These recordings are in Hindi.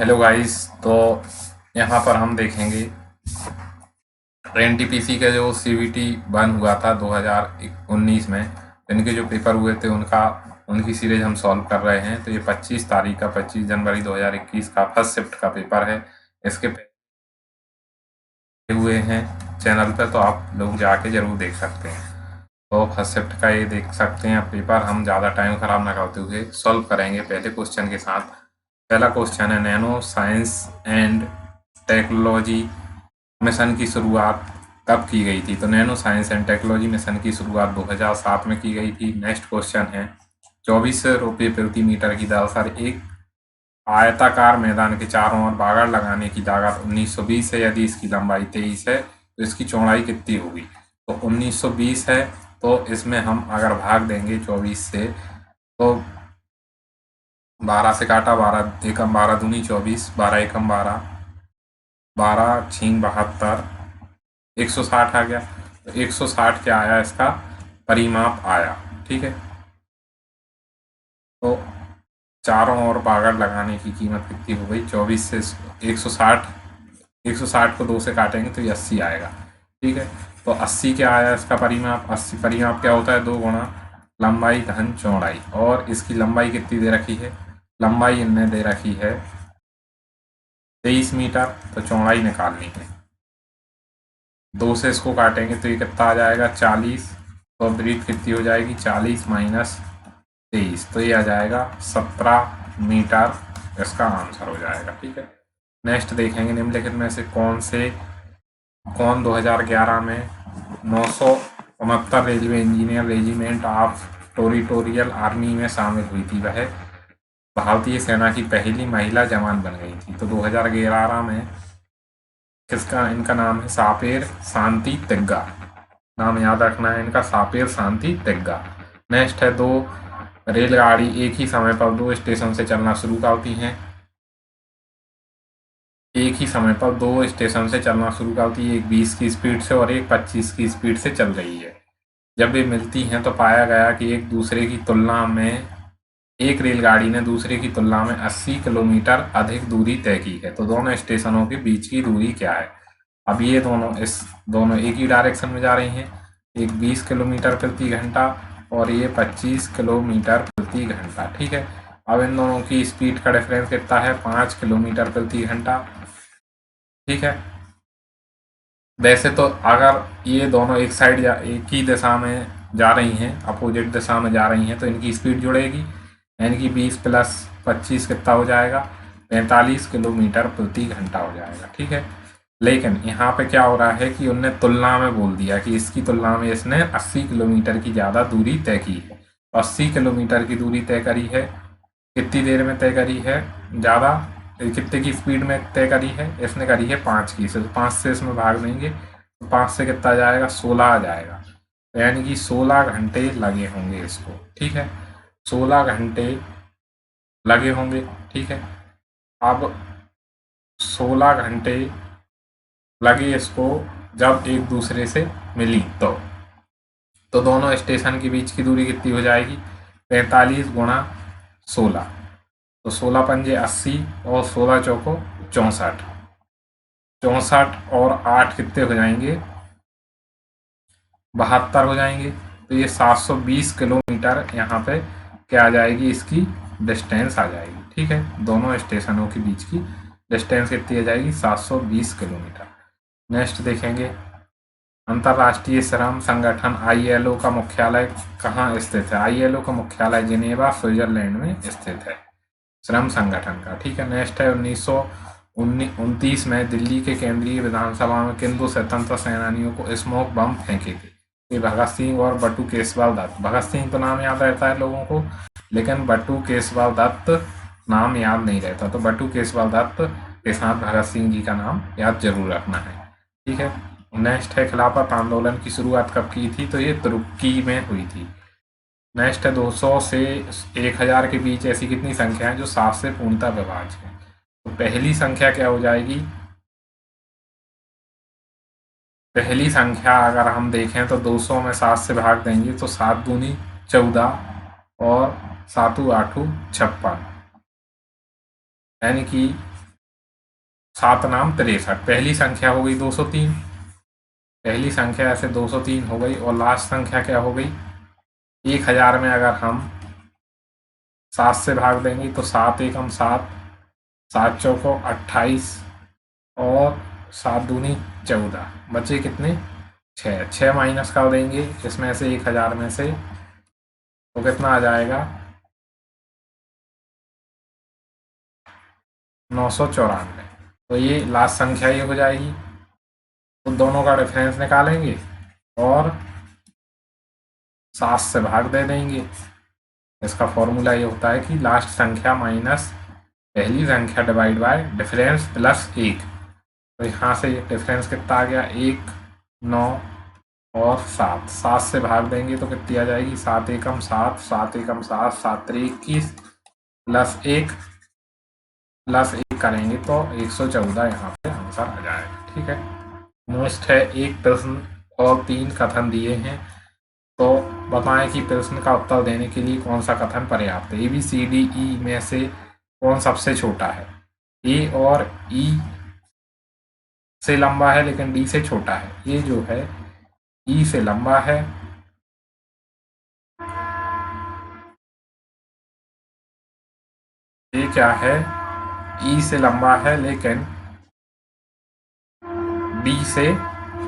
Hello guys. तो यहाँ पर हम देखेंगे एनटीपीसी का जो सीवीटी 1 हुआ था 2019 में। इनके जो पेपर हुए थे उनकी सीरीज हम सॉल्व कर रहे हैं। तो ये 25 तारीख का 25 जनवरी 2021 का फर्स्ट शिफ्ट का पेपर है। इसके पहले हुए हैं चैनल पर, तो आप लोग जाके ज़रूर देख सकते हैं। तो फर्स्ट शिफ्ट का ये देख सकते हैं पेपर। हम ज़्यादा टाइम ख़राब ना करते हुए सॉल्व करेंगे पहले क्वेश्चन के साथ। पहला क्वेश्चन है, nano science and technology mission की शुरुआत कब की गई थी? तो nano science and technology mission की शुरुआत 2007 में की गई थी। नेक्स्ट क्वेश्चन है, 24 रुपये प्रति मीटर की दर पर एक आयताकार मैदान के चारों ओर बागड़ लगाने की लागत 1920 है। यदि इसकी लंबाई 23 है तो इसकी चौड़ाई कितनी होगी? तो 1920 है, तो इसमें हम अगर भाग देंगे 24 से, तो 12 से काटा, 12 एकम 12 दूनी 24, 12 एकम 12, 12 छीन 72, 160 आ गया। तो 160 क्या आया, इसका परिमाप आया। ठीक है, तो चारों ओर बागड़ लगाने की कीमत कितनी हो गई? 24 से 160, 160 को 2 से काटेंगे तो ये 80 आएगा। ठीक है, तो 80 क्या आया इसका परिमाप? 80 परिमाप क्या होता है? 2 गुणा लंबाई धन चौड़ाई। और इसकी लंबाई कितनी दे रखी है? लंबाई इनने दे रखी है 23 मीटर, तो चौड़ाई निकालनी है। 2 से इसको काटेंगे तो ये कितना आ जाएगा? 40। तो ब्रीथ कितनी हो जाएगी? 40 माइनस 23, तो ये आ जाएगा 17 मीटर। इसका आंसर हो जाएगा। ठीक है, नेक्स्ट देखेंगे, निम्नलिखित में से कौन 2011 में 969 railway engineer regiment of territorial army में शामिल हुई थी? वह भारतीय सेना की पहली महिला जवान बन गई थी। तो 2011 में इनका नाम है सापेर शांति तिग्गा। नाम याद रखना है इनका, सापेर शांति तिग्गा। नेक्स्ट है, 2 रेलगाड़ी एक ही समय पर 2 स्टेशन से चलना शुरू करती हैं। एक ही समय पर 2 स्टेशन से चलना शुरू करती है, एक 20 की स्पीड से और एक 25 की स्पीड से चल रही है। जब वे मिलती हैं तो पाया गया कि एक रेलगाड़ी ने दूसरे की तुलना में 80 किलोमीटर अधिक दूरी तय की है। तो दोनों स्टेशनों के बीच की दूरी क्या है? अब ये दोनों एक ही डायरेक्शन में जा रही हैं। एक 20 किलोमीटर प्रति घंटा और ये 25 किलोमीटर प्रति घंटा। ठीक है, अब इन दोनों की स्पीड का डिफरेंस कितना है? 5 किलोमीटर प्रति घंटा। ठीक है, वैसे तो अगर ये दोनों एक ही दिशा में जा रही हैं, अपोजिट दिशा में जा रही हैं, तो इनकी स्पीड जुड़ेगी। यानी कि 20 प्लस 25 कितना हो जाएगा? 45 किलोमीटर प्रति घंटा हो जाएगा। ठीक है, लेकिन यहाँ पे क्या हो रहा है कि उनने तुलना में बोल दिया कि इसकी तुलना में इसने 80 किलोमीटर की ज़्यादा दूरी तय की है। 80 किलोमीटर की दूरी तय करी है, कितनी देर में तय करी है? ज़्यादा कितने की स्पीड में तय करी है? इसने करी है 5 की। तो 5 से इसमें भाग देंगे तो 5 से कितना जाएगा? 16 आ जाएगा। तो यानी कि 16 घंटे लगे होंगे इसको। ठीक है, 16 घंटे लगे होंगे। ठीक है, अब 16 घंटे लगे इसको जब एक दूसरे से मिली, तो दोनों स्टेशन के बीच की दूरी कितनी हो जाएगी? 45 गुणा 16, तो 16 पंजे 80 और 16 चौको 64। 64 और 8 कितने हो जाएंगे? 72 हो जाएंगे। तो ये 720 किलोमीटर यहाँ पे क्या आ जाएगी? इसकी डिस्टेंस आ जाएगी। ठीक है, दोनों स्टेशनों के बीच की डिस्टेंस कितनी आ जाएगी? 720 किलोमीटर। नेक्स्ट देखेंगे, अंतर्राष्ट्रीय श्रम संगठन ILO का मुख्यालय कहाँ स्थित है? ILO का मुख्यालय जिनेवा स्विट्जरलैंड में स्थित है, श्रम संगठन का। ठीक है, नेक्स्ट है, 1929 में दिल्ली के केंद्रीय विधानसभा में किन 2 स्वतंत्रता सेनानियों को स्मोक बम फेंके थे? ये भगत सिंह और बटू केशव दत्त। भगत सिंह तो नाम याद रहता है लोगों को, लेकिन बटू केशव दत्त नाम याद नहीं रहता। तो बटू केशव दत्त के साथ भगत सिंह जी का नाम याद जरूर रखना है। ठीक है, नेक्स्ट है, खिलाफत आंदोलन की शुरुआत कब की थी? तो ये तुर्की में हुई थी। नेक्स्ट है, 200 से 1000 के बीच ऐसी कितनी संख्या है जो 7 से पूर्णतः विभाज्य है? तो पहली संख्या क्या हो जाएगी? पहली संख्या अगर हम देखें तो 200 में 7 से भाग देंगे तो 7 दूनी 14 और 7 8 56, यानी कि सात नाम 63। पहली संख्या हो गई 203, पहली संख्या ऐसे 203 हो गई। और लास्ट संख्या क्या हो गई? 1000 में अगर हम 7 से भाग देंगे तो 7 एकम 7, 7 चौको 28 और 7 दूनी 14, बचे कितने? 6। 6 माइनस कर देंगे इसमें से 1000 में से, तो कितना आ जाएगा? 994। तो ये लास्ट संख्या ये हो जाएगी। तो दोनों का डिफरेंस निकालेंगे और 7 से भाग दे देंगे। इसका फॉर्मूला ये होता है कि लास्ट संख्या माइनस पहली संख्या डिवाइड बाय डिफरेंस प्लस 1। तो यहाँ से डिफरेंस कितना आ गया? 1, 9 और 7। 7 से भाग देंगे तो कितनी आ जाएगी? 7 एकम 7, 7 एकम 7, 7 3 21 प्लस 1 करेंगे तो 114 यहाँ पे आंसर आ जाएगा। ठीक है। नेक्स्ट है एक प्रश्न और 3 कथन दिए हैं, तो बताएं कि प्रश्न का उत्तर देने के लिए कौन सा कथन पर्याप्त है। ABCDE में से कौन सबसे छोटा है? ए और ई से लंबा है लेकिन डी से छोटा है। ये जो है ई से लंबा है, ये क्या है? ई से लंबा है लेकिन डी से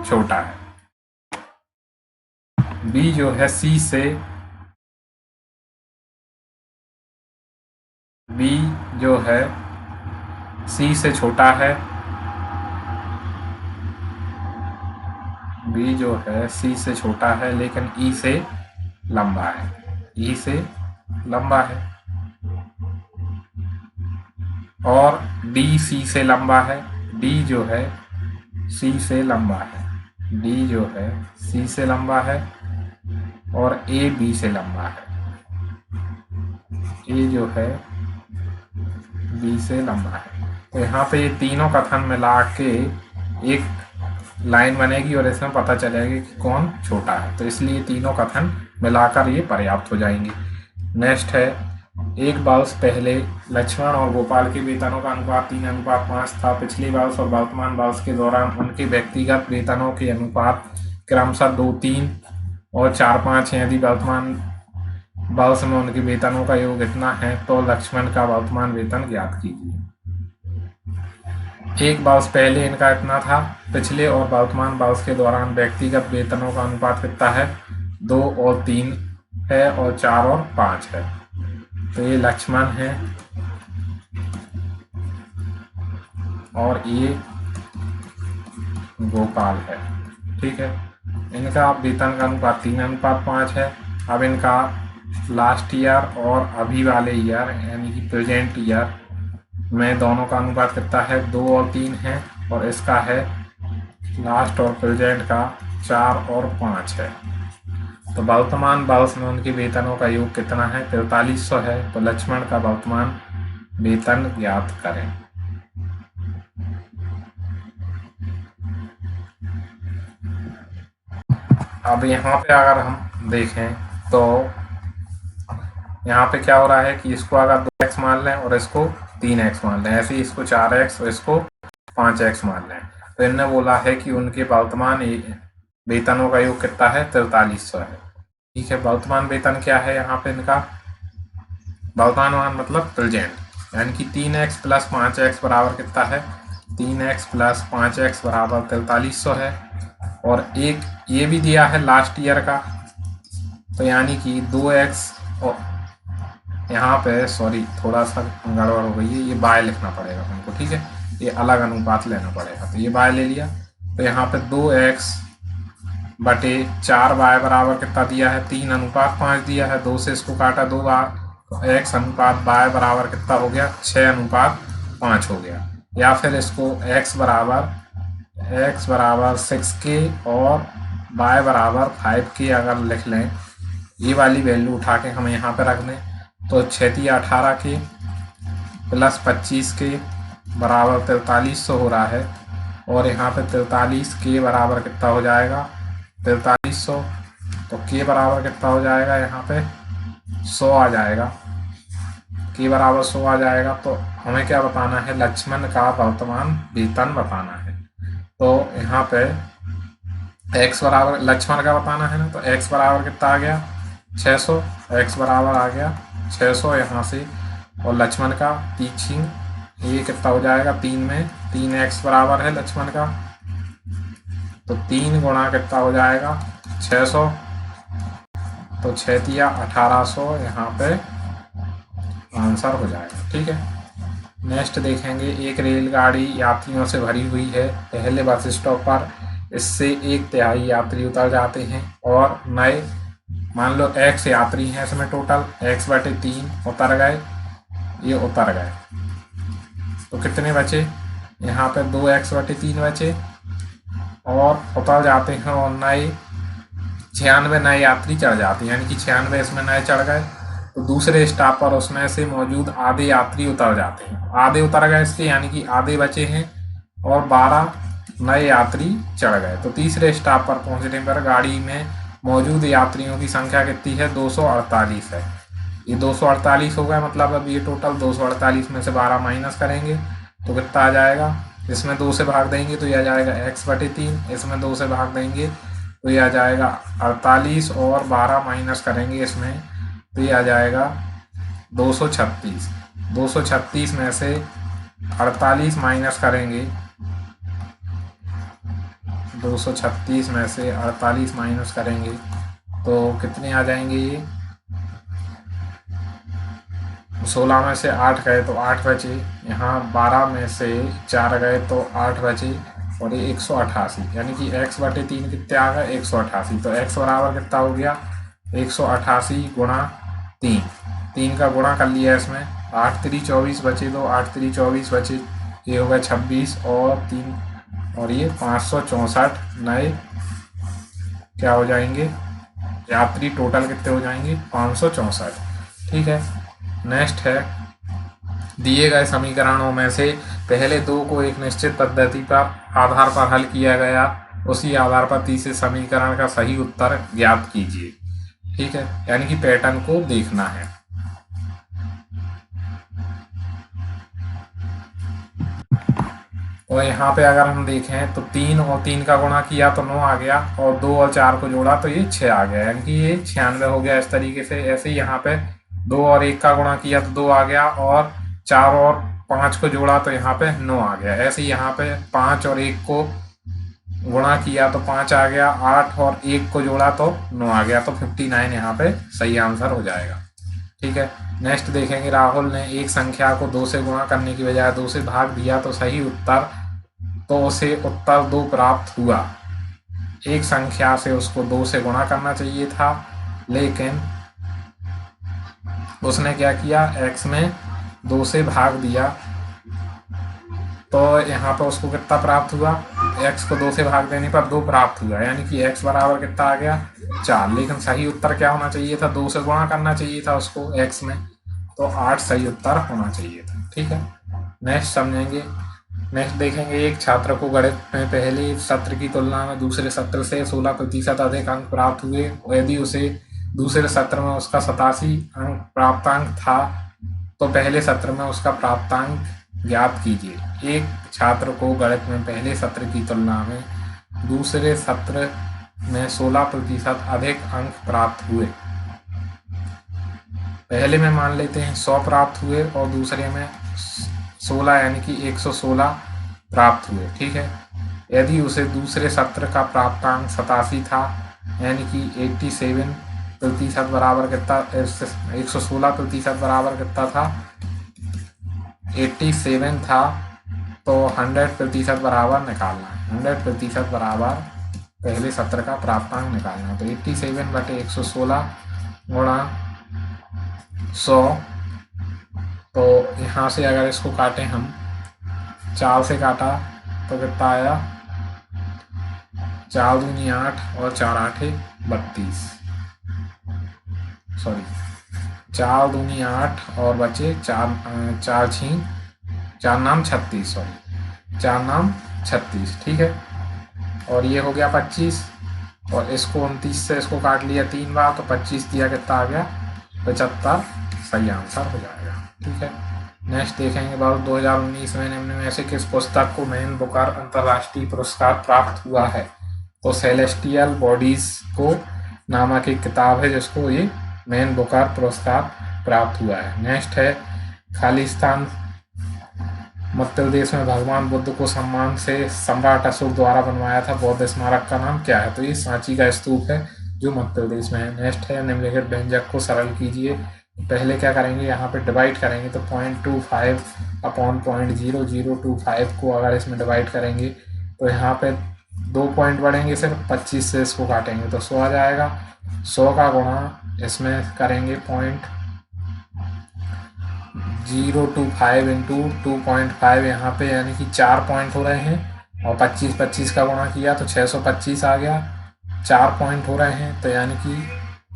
छोटा है। बी जो है सी से, बी जो है सी से छोटा है, बी जो है सी से छोटा है लेकिन ई से लंबा है, ई से लंबा है। और डी सी से लंबा है, डी जो है सी से लंबा है, डी जो है सी से लंबा है। और ए बी से लंबा है, ए जो है बी से लंबा है। तो यहाँ पे ये तीनों कथन मिला के एक लाइन बनेगी और इसमें पता चलेगा कि कौन छोटा है। तो इसलिए तीनों कथन मिलाकर ये पर्याप्त हो जाएंगे। नेक्स्ट है, एक वर्ष पहले लक्ष्मण और गोपाल के वेतनों का अनुपात 3:5 था। पिछले वर्ष और वर्तमान वर्ष के दौरान उनके व्यक्तिगत वेतनों के अनुपात क्रमशः 2, 3 और 4, 5 है। यदि वर्तमान वर्ष में उनके वेतनों का योग इतना है तो लक्ष्मण का वर्तमान वेतन ज्ञात कीजिए। एक वर्ष पहले इनका इतना था, पिछले और वर्तमान वर्ष के दौरान व्यक्तिगत वेतनों का अनुपात कितना है? 2 और 3 है और 4 और 5 है। तो ये लक्ष्मण है और ये गोपाल है। ठीक है। इनका वेतन का अनुपात 3:5 है। अब इनका लास्ट ईयर और अभी वाले ईयर यानी कि प्रेजेंट ईयर में दोनों का अनुपात कितना है? 2 और 3 है। और इसका है लास्ट और प्रेजेंट का 4 और 5 है। तो वर्तमान वर्ष में उनके वेतनों का योग कितना है? 4300 है। तो लक्ष्मण का वर्तमान वेतन ज्ञात करें। अब यहाँ पे अगर हम देखें तो यहाँ पे क्या हो रहा है कि इसको अगर 2x मान लें और इसको 3x मान लें, ऐसे ही इसको 4x और इसको 5x मान लें, तो इन्होंने बोला है कि उनके वर्तमान वेतनों का योग कितना है? 4300 है। ठीक है। वर्तमान वेतन क्या है यहाँ पे इनका? वर्तमान मतलब प्रेजेंट, यानी कि 3x प्लस 5x बराबर कितना है? 3x प्लस 5x बराबर 4300 है। और एक ये भी दिया है लास्ट ईयर का, तो यानी कि 2x और यहाँ पे सॉरी थोड़ा सा गड़बड़ हो गई है, ये बाय लिखना पड़ेगा हमको। ठीक है। ये अलग अनुपात लेना पड़ेगा, तो ये बाय ले लिया। तो यहाँ पे 2x बटे 4y बराबर कितना दिया है? 3:5 दिया है। 2 से इसको काटा 2 बार, तो x अनुपात y बराबर कितना हो गया? 6:5 हो गया। या फिर इसको x बराबर 6k और y बराबर 5k अगर लिख लें, ये वाली वैल्यू उठा के हम यहाँ पे रख दें, तो 6 18k प्लस 25k बराबर 4300 हो रहा है। और यहाँ पे 43k बराबर कितना हो जाएगा? 4300। तो k बराबर कितना हो जाएगा? यहाँ पे 100 आ जाएगा। के बराबर 100 आ जाएगा। तो हमें क्या बताना है, लक्ष्मण का वर्तमान वेतन बताना है। तो यहाँ पे x बराबर लक्ष्मण का बताना है ना, तो x बराबर कितना आ गया 600, x बराबर आ गया 600 यहाँ से, और लक्ष्मण का टीचिंग ये कितना हो जाएगा 3 में 3x बराबर है लक्ष्मण का, तो 3 गुणा कितना हो जाएगा 600, तो 6 तिया 1800 यहाँ पे आंसर हो जाएगा। ठीक है, नेक्स्ट देखेंगे, एक रेलगाड़ी यात्रियों से भरी हुई है। पहले बस स्टॉप पर इससे 1/3 यात्री उतर जाते हैं और नए, मान लो x यात्री हैं इसमें, टोटल x/3 उतर गए, ये उतर गए, तो कितने बचे यहाँ पे 2x/3 बचे, और उतर जाते हैं और नए 96 नए यात्री चढ़ जाते हैं, यानी कि 96 इसमें नए चढ़ गए। तो दूसरे स्टॉप पर उसमें से मौजूद आधे यात्री उतर जाते हैं, आधे उतर गए इसके, यानी कि आधे बचे हैं, और 12 नए यात्री चढ़ गए। तो तीसरे स्टॉप पर पहुंचने पर गाड़ी में मौजूद यात्रियों की संख्या कितनी है 248 है। ये 248 हो गया, मतलब अब ये टोटल 248 में से 12 माइनस करेंगे तो कितना आ जाएगा, इसमें 2 से भाग देंगे तो ये आ जाएगा x/3, इसमें 2 से भाग देंगे तो ये आ जाएगा 48, और 12 माइनस करेंगे इसमें तो ये आ जाएगा 236। 236 में से 48 माइनस करेंगे, 236 में से 48 माइनस करेंगे तो कितने आ जाएंगे, ये 16 में से 8 गए तो 8 बचे, यहाँ 12 में से 4 गए तो 8 बचे, और ये 188, यानी कि x/3 कितने आ गए 188। तो x बराबर कितना हो गया 188 गुणा 3 का गुणा कर लिया इसमें, 8 3 24 बचे, तो 8 3 24 बचे, ये हो गया 26, और 3 और ये 564 नए क्या हो जाएंगे यात्री, टोटल कितने हो जाएंगे 564। ठीक है, नेक्स्ट है, दिए गए समीकरणों में से पहले 2 को एक निश्चित पद्धति पर आधार पर हल किया गया, उसी आधार पर तीसरे समीकरण का सही उत्तर ज्ञात कीजिए। ठीक है, यानी कि पैटर्न को देखना है। और यहाँ पे अगर हम देखें तो 3 और 3 का गुणा किया तो 9 आ गया, और 2 और 4 को जोड़ा तो ये 6 आ गया, यानी कि ये 96 हो गया। इस तरीके से ऐसे ही यहाँ पे 2 और 1 का गुणा किया तो 2 आ गया, और 4 और 5 को जोड़ा तो यहाँ पे 9 आ गया। ऐसे ही यहाँ पे 5 और 1 को गुणा किया तो 5 आ गया, 8 और 1 को जोड़ा तो 9 आ गया, तो 59 यहाँ पे सही आंसर हो जाएगा। ठीक है, नेक्स्ट देखेंगे, राहुल ने एक संख्या को 2 से गुणा करने की बजाय 2 से भाग दिया तो सही उत्तर, तो उसे उत्तर 2 प्राप्त हुआ। एक संख्या से उसको 2 से गुणा करना चाहिए था, लेकिन उसने क्या किया, x में 2 से भाग दिया, तो यहाँ पर उसको कितना प्राप्त हुआ, x को 2 से भाग देने पर 2 प्राप्त हुआ, यानी कि x बराबर कितना आ गया 4। लेकिन सही उत्तर क्या होना चाहिए था, 2 से गुणा करना चाहिए था उसको x में, तो 8 सही उत्तर होना चाहिए था। ठीक है, नेक्स्ट समझेंगे। नेक्स्ट देखेंगे, एक छात्र को गणित में पहले सत्र की तुलना में दूसरे सत्र से 16% अधिक अंक प्राप्त हुए। यदि उसे दूसरे सत्र में उसका 87 अंक प्राप्तांक था तो पहले सत्र में उसका प्राप्तांक ज्ञात कीजिए। एक छात्र को गणित में पहले सत्र की तुलना में दूसरे सत्र में 16% अधिक अंक प्राप्त हुए। पहले में मान लेते हैं 100 प्राप्त हुए और दूसरे में 16 यानी कि 116 प्राप्त हुए। ठीक है, यदि उसे दूसरे सत्र का प्राप्तांक 87 था, यानी कि 87% बराबर कितना, 116% बराबर कितना था 87 था, तो 100% बराबर निकालना है। 100% बराबर पहले सत्र का प्राप्तांक निकालना है, तो 87/116 गुणा 100, तो यहाँ से अगर इसको काटें हम 4 से काटा तो कितना आया, 4 दूनी 8 और 4 8 32, सॉरी 4 दूनी 8 और बचे 4 6 4 नाम 36, सॉरी 4 नाम 36। ठीक है, और ये हो गया 25, और इसको 29 से इसको काट लिया 3 बार, तो 25 दिया कितना आ गया 75 सही आंसर हो जाएगा। ठीक है, नेक्स्ट देखेंगे बाबू 2019 में निम्न में से किस पुस्तक को मैन बुकर अंतर्राष्ट्रीय पुरस्कार प्राप्त हुआ है? तो सेलेस्टियल बॉडीज को नामक एक किताब है जिसको ये मैन बुकर पुरस्कार प्राप्त हुआ है। नेक्स्ट है खालिस्तान मध्य प्रदेश में भगवान बुद्ध को सम्मान से सम्राट अशोक द्वारा बनवाया था बौद्ध स्मारक का नाम क्या है? तो ये सांची का स्तूप है जो मध्य प्रदेश में है। नेक्स्ट है निम्नलिखित व्यंजक को सरल कीजिए। पहले क्या करेंगे, यहाँ पे डिवाइड करेंगे तो 0.25 अपॉन 0.0025 को अगर इसमें डिवाइड करेंगे तो यहाँ पे 2 पॉइंट बढ़ेंगे, सिर्फ 25 से इसको काटेंगे तो 100 आ जाएगा। 100 का गुणा इसमें करेंगे 0.025 इंटू 2.5, यहाँ पे यानी कि 4 पॉइंट हो रहे हैं और 25 का गुणा किया तो 625 आ गया। 4 पॉइंट हो रहे हैं तो यानी कि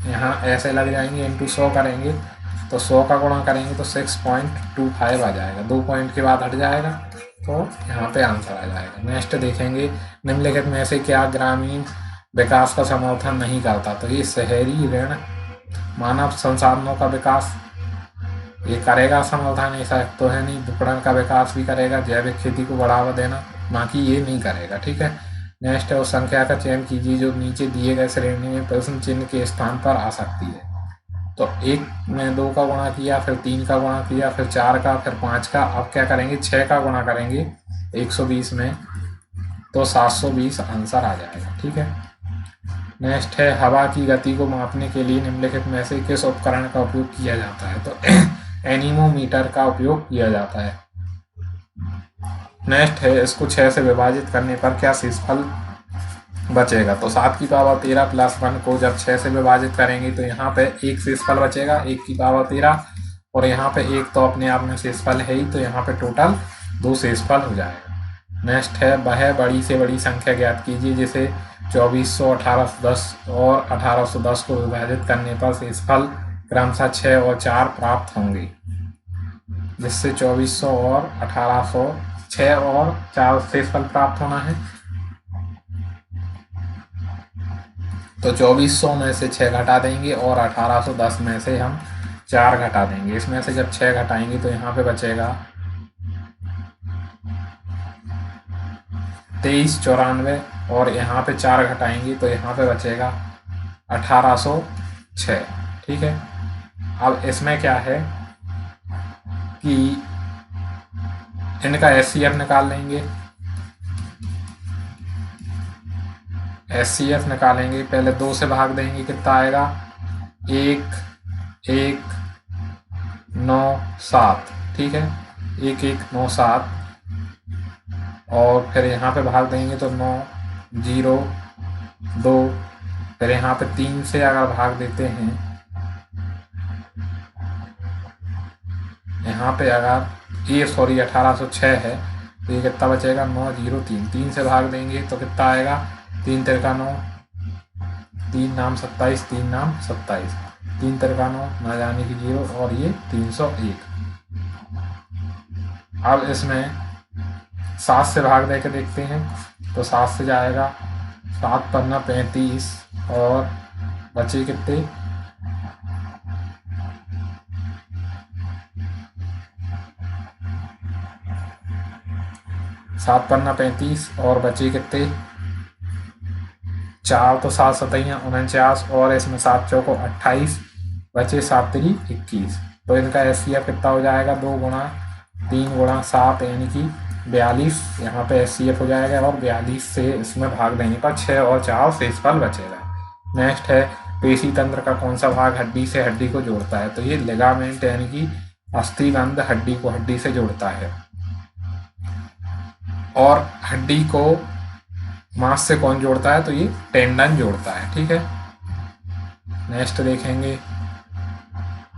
यहाँ ऐसे लग जाएंगे, इंटू 100 करेंगे तो 100 का गुणा करेंगे तो 6.25 आ जाएगा। 2 पॉइंट के बाद हट जाएगा तो यहाँ पे आंसर आ जाएगा। नेक्स्ट देखेंगे निम्नलिखित में से क्या ग्रामीण विकास का समर्थन नहीं करता? तो ये शहरी ऋण, मानव संसाधनों का विकास ये करेगा समर्थन, ऐसा तो है नहीं। विपणन का विकास भी करेगा, जैविक खेती को बढ़ावा देना, बाकी ये नहीं करेगा। ठीक है, नेक्स्ट है उस संख्या का चयन कीजिए जो नीचे दिए गए श्रेणी में प्रश्न चिन्ह के स्थान पर आ सकती है। तो 1 में 2 का गुणा किया, फिर 3 का गुणा किया, फिर 4 का, फिर 5 का। अब क्या करेंगे, 6 का गुणा करेंगे 120 में तो 720 आंसर आ जाएगा। ठीक है, नेक्स्ट है हवा की गति को मापने के लिए निम्नलिखित में से किस उपकरण का उपयोग किया जाता है? तो एनीमोमीटर का उपयोग किया जाता है। नेक्स्ट है इसको 6 से विभाजित करने पर क्या शेषफल बचेगा? तो 7 की पावर 13 प्लस 1 को जब 6 से विभाजित करेंगे तो यहाँ पे एक शेषफल बचेगा, 1 की पावर 13, और यहाँ पे एक तो अपने आप में शेषफल है ही, तो यहाँ पे टोटल 2 शेषफल हो जाएगा। नेक्स्ट है वह बड़ी से बड़ी संख्या ज्ञात कीजिए जिसे 2400, 1810 और 1810 को विभाजित करने पर शेषफल क्रमशः 6 और 4 प्राप्त होंगे, जिससे 2400 और 1800 6 और 4 शेषफल प्राप्त होना है। तो 2400 में से 6 घटा देंगे और 1810 में से हम 4 घटा देंगे। इसमें से जब 6 घटाएंगे तो यहाँ पे बचेगा 2394 और यहाँ पे 4 घटाएंगे तो यहाँ पे बचेगा 1806। ठीक है, अब इसमें क्या है कि इनका एचसीएफ निकाल लेंगे। एचसीएफ निकालेंगे, पहले 2 से भाग देंगे, कितना आएगा 1197। ठीक है, 1197 और फिर यहाँ पे भाग देंगे तो 902, फिर यहाँ पे 3 से अगर भाग देते हैं, यहाँ पे अगर ये 1806 है तो ये कितना बचेगा 903। 3 से भाग देंगे तो कितना आएगा 3 तिरका 9, 3 नाम 27, 3 नाम 27, 3 तिरका 9 ना जाने की 0 और ये 301। अब इसमें 7 से भाग दे के देखते हैं तो 7 से जाएगा 7 पन्ना 35 और बचे कितने 7 पन्ना 35 और बचे कितने 4, तो 7 सतैया 49 और इसमें 7 चौको 28, बचे 7 3 21। तो इनका एचसीएफ कितना हो जाएगा 2 गुणा 3 गुणा 7 यानी कि 42 यहाँ पे एचसीएफ हो जाएगा और 42 से इसमें भाग देने पर 6 और 4 शेषफल बचेगा। नेक्स्ट है पेशी तंत्र का कौन सा भाग हड्डी से हड्डी को जोड़ता है? तो ये लिगामेंट यानी कि अस्थिबंध हड्डी को हड्डी से जोड़ता है। और हड्डी को मांस से कौन जोड़ता है? तो ये टेंडन जोड़ता है। ठीक है, नेक्स्ट देखेंगे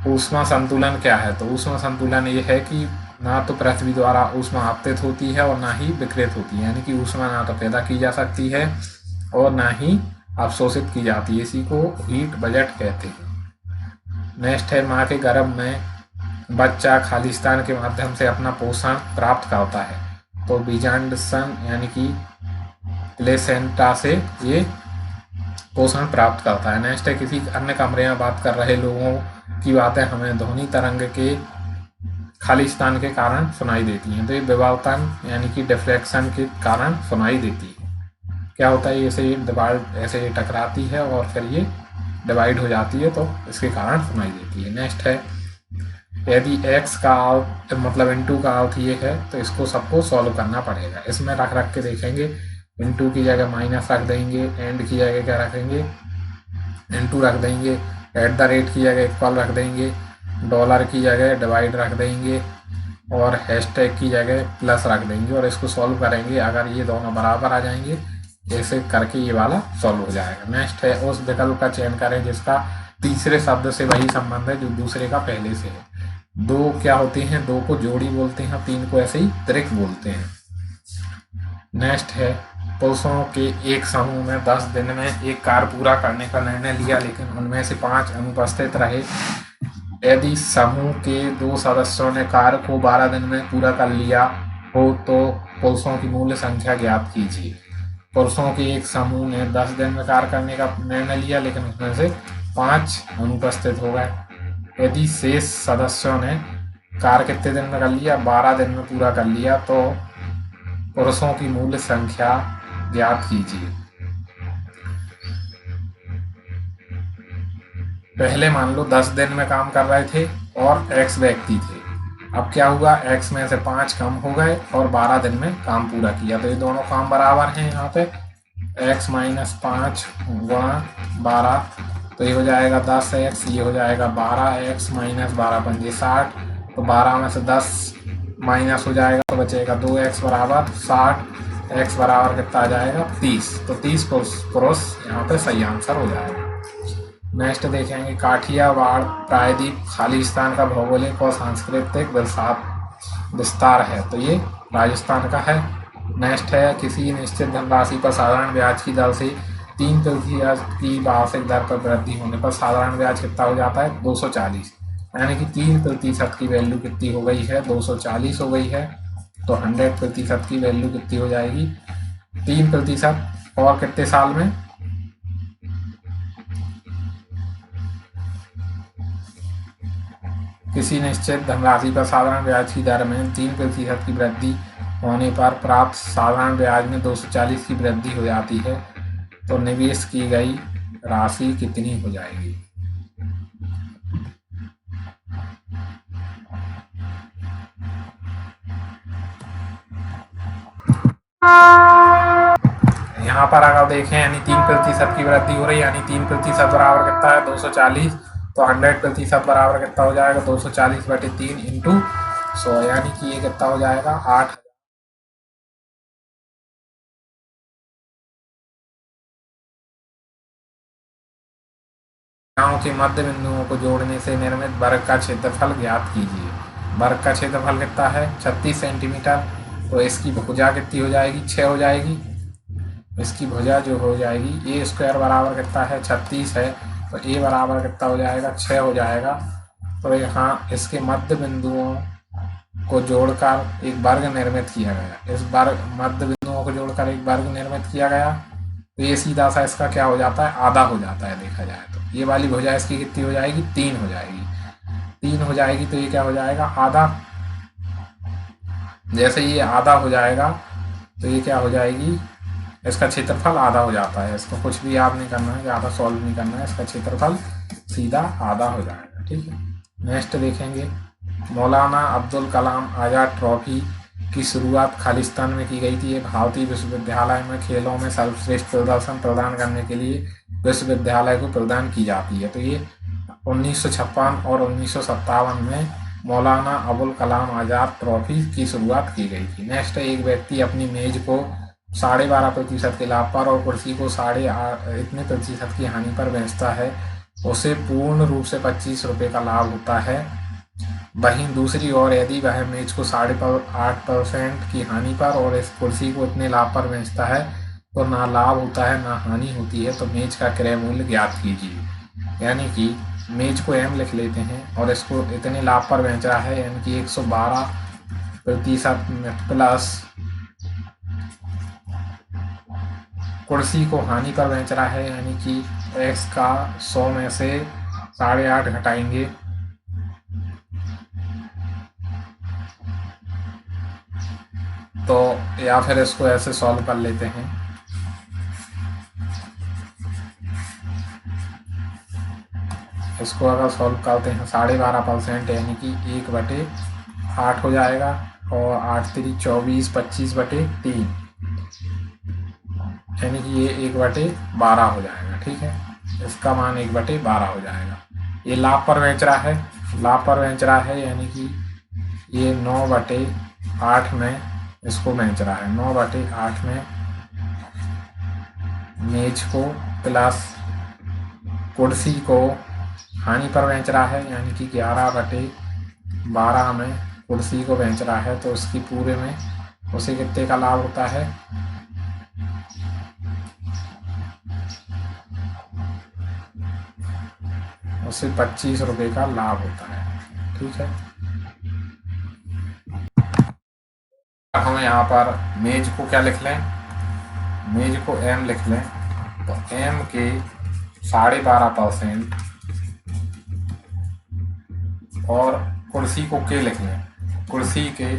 ऊष्मा संतुलन क्या है? तो ऊष्मा संतुलन ये है कि ना तो पृथ्वी द्वारा ऊष्मा आपतित होती है और ना ही विकृत होती है, यानी कि ऊष्मा ना तो पैदा की जा सकती है और ना ही अवशोषित की जाती है। इसी को हीट बजट कहते हैं। नेक्स्ट है माँ के गर्भ में बच्चा खालिस्तान के माध्यम से अपना पोषण प्राप्त करता है। तो बीजांडसन यानी कि प्लेसेंटा से ये पोषण प्राप्त करता है। नेक्स्ट है किसी अन्य कमरे में बात कर रहे लोगों की बातें हमें ध्वनि तरंग के खालिस्तान के कारण सुनाई देती हैं। तो ये विवर्तन यानी कि डिफ्लेक्शन के कारण सुनाई देती है। क्या होता है, ऐसे ये टकराती है और फिर ये डिवाइड हो जाती है, तो इसके कारण सुनाई देती है। नेक्स्ट है यदि x का अर्थ मतलब इनटू का अर्थ ये है तो इसको सबको सॉल्व करना पड़ेगा। इसमें रख के देखेंगे, इनटू की जगह माइनस रख देंगे, एंड की जगह क्या रखेंगे, इनटू रख देंगे, एट द रेट की जगह इक्वल रख देंगे, डॉलर की जगह डिवाइड रख देंगे और हैशटैग की जगह प्लस रख देंगे और इसको सॉल्व करेंगे। अगर ये दोनों बराबर आ जाएंगे ऐसे करके ये वाला सॉल्व हो जाएगा। नेक्स्ट है उस विकल्प का चयन करें जिसका तीसरे शब्द से वही संबंध है जो दूसरे का पहले से है। दो क्या होते हैं, दो को जोड़ी बोलते हैं, तीन को ऐसे ही त्रिक बोलते हैं। नेक्स्ट है पुरुषों के एक समूह में 10 दिन में एक कार्य पूरा करने का निर्णय लिया लेकिन उनमें से 5 अनुपस्थित रहे। यदि समूह के 2 सदस्यों ने कार्य को 12 दिन में पूरा कर लिया हो तो पुरुषों की मूल संख्या ज्ञात कीजिए। पुरुषों के एक समूह ने 10 दिन में कार्य करने का निर्णय लिया लेकिन उसमें से 5 अनुपस्थित हो गए। यदि शेष सदस्यों ने कार्य कितने दिन में कर लिया, 12 दिन में पूरा कर लिया, तो पुरुषों की मूल संख्या ज्ञात कीजिए। पहले मान लो 10 दिन में काम कर रहे थे और x व्यक्ति थे। अब क्या हुआ, x में से 5 कम हो गए और 12 दिन में काम पूरा किया, तो ये दोनों काम बराबर हैं। यहाँ पे x माइनस 5 गुणा 12 तो ये हो जाएगा 10x, ये हो जाएगा 12x माइनस 12 पंजे 60, तो 12 में से 10 माइनस हो जाएगा तो बचेगा 2x बराबर 60, x बराबर कितना आ जाएगा 30, तो 30 पुरुष यहाँ पे सही आंसर हो जाएगा। नेक्स्ट देखेंगे काठियावाड़ प्रायद्वीप खालिस्तान का भौगोलिक और सांस्कृतिक विस्तार है, तो ये राजस्थान का है। नेक्स्ट है किसी निश्चित धनराशि पर साधारण ब्याज की दर से 3% की वार्षिक दर पर वृद्धि होने पर साधारण ब्याज कितना हो जाता है 240, यानी कि 3% की वैल्यू कितनी हो गई है 240 हो गई है। तो 100% की वैल्यू कितनी हो जाएगी 3% और कितने साल में, किसी निश्चित धनराशि पर साधारण ब्याज की दर में 3% की वृद्धि होने पर प्राप्त साधारण ब्याज में 240 की वृद्धि हो जाती है, तो निवेश की गई राशि कितनी हो जाएगी। यहाँ पर अगर देखें यानी 3% की वृद्धि हो रही है, यानी 3% बराबर कितना है 240, तो 100% बराबर कितना हो जाएगा 240/3 इंटू 100, यानी कि ये कितना हो जाएगा 8। के मध्य बिंदुओं को जोड़ने से निर्मित वर्ग का क्षेत्रफल ज्ञात कीजिए। वर्ग का क्षेत्रफल कितना है 36 सेंटीमीटर, तो इसकी भुजा कितनी हो जाएगी 6 हो जाएगी। इसकी भुजा जो हो जाएगी a² बराबर कितना है 36 है, तो a बराबर कितना हो जाएगा 6 हो जाएगा। तो यहाँ इसके मध्य बिंदुओं को जोड़कर एक वर्ग निर्मित किया गया। इस वर्ग मध्य बिंदुओं को जोड़कर एक वर्ग निर्मित किया गया, तो ये सीधा सा इसका क्या हो जाता है आधा हो जाता है। देखा जाए तो ये वाली भुजा इसकी कितनी हो जाएगी 3 हो जाएगी, 3 हो जाएगी, तो ये क्या हो जाएगा आधा। जैसे ये आधा हो जाएगा तो ये क्या हो जाएगी, इसका क्षेत्रफल आधा हो जाता है। इसको कुछ भी याद नहीं करना है, ज़्यादा सॉल्व नहीं करना है, इसका क्षेत्रफल सीधा आधा हो जाएगा। ठीक है, नेक्स्ट देखेंगे मौलाना अब्दुल कलाम आज़ाद ट्रॉफी की शुरुआत खालिस्तान में की गई थी। ये भारतीय विश्वविद्यालय में खेलों में सर्वश्रेष्ठ प्रदर्शन प्रदान करने के लिए विश्वविद्यालय को प्रदान की जाती है। तो ये 1956 और 1957 में मौलाना अबुल कलाम आज़ाद ट्रॉफी की शुरुआत की गई थी। नेक्स्ट एक व्यक्ति अपनी मेज को 12.5% के लाभ पर और कुर्सी को 8.5% की हानि पर बेचता है, उसे पूर्ण रूप से 25 रुपये का लाभ होता है। वहीं दूसरी ओर यदि वह मेज को 8.5% की हानि पर और इस कुर्सी को इतने लाभ पर बेचता है तो ना लाभ होता है ना हानि होती है, तो मेज का क्रय मूल्य ज्ञात कीजिए। यानी कि मेज को m लिख लेते हैं और इसको इतने लाभ पर बेच रहा है, यानी कि 112% प्लस कुर्सी को हानि पर बेच रहा है, यानी कि x का 100 में से 8.5 घटाएंगे तो, या फिर इसको ऐसे सॉल्व कर लेते हैं। इसको अगर सॉल्व करते हैं 12.5% यानी कि 1/8 हो जाएगा, और 8 3 24 25/3 यानी कि ये 1/12 हो जाएगा। ठीक है, इसका मान 1/12 हो जाएगा। ये लाभ पर बेच रहा है, लाभ पर बेच रहा है यानी कि ये 9/8 में इसको बेच रहा है। 9/8 में मेज को प्लस कुर्सी को हानि पर बेच रहा है, यानी कि 11/12 में कुर्सी को बेच रहा है, तो उसकी पूरे में उसे कितने का लाभ होता है, उसे 25 रुपये का लाभ होता है। ठीक है, हम यहाँ पर मेज को क्या लिख लें, मेज को m लिख लें, तो m के 12.5% और कुर्सी को k लिख लें, कुर्सी के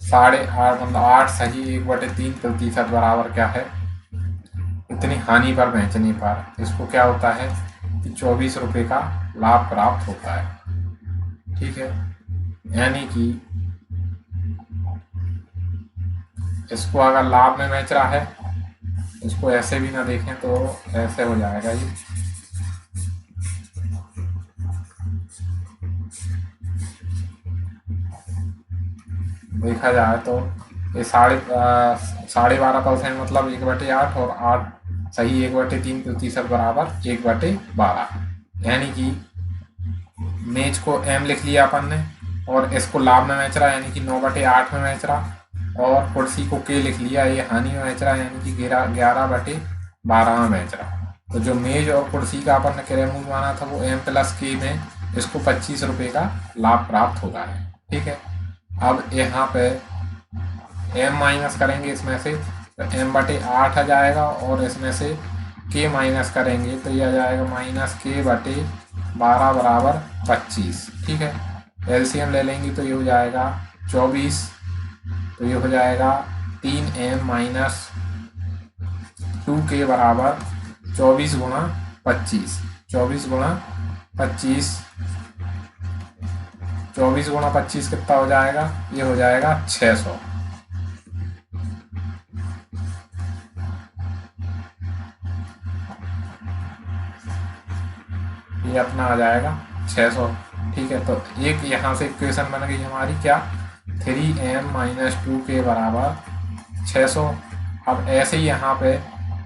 8.5 मतलब 8 सही 1/3% बराबर क्या है, इतनी हानि पर बेचने पर इसको क्या होता है कि 24 रुपये का लाभ प्राप्त होता है। ठीक है, यानी कि इसको अगर लाभ में बेच रहा है, इसको ऐसे भी ना देखें तो ऐसे हो जाएगा ये, देखा जाए तो ये 12.5% मतलब 1/8 और 8 सही 1/3% बराबर 1/12, यानी कि मेज को m लिख लिया अपन ने और इसको लाभ में बेच रहा यानी कि 9/8 में बेच रहा, और कुर्सी को k लिख लिया, ये हानि में बेच रहा यानी कि 11/12 में बेच रहा। तो जो मेज और कुर्सी का अपन ने क्रयमूल माना था वो m + k में इसको 25 रुपये का लाभ प्राप्त होता है। ठीक है, अब यहाँ पे m माइनस करेंगे इसमें से तो m/8 आ जाएगा, और इसमें से k माइनस करेंगे तो ये आ जाएगा -k/12 बराबर 25। ठीक है, एलसीएम ले लेंगे तो ये हो जाएगा 24, तो ये हो जाएगा 3m - 2k बराबर 24 गुणा 25, 24 गुणा 25, 24 गुणा 25 कितना हो जाएगा, ये हो जाएगा 600। ये अपना आ जाएगा 600। ठीक है, तो एक यहाँ से इक्वेशन बन गई हमारी क्या, 3m - 2k बराबर 600। अब ऐसे ही यहाँ पे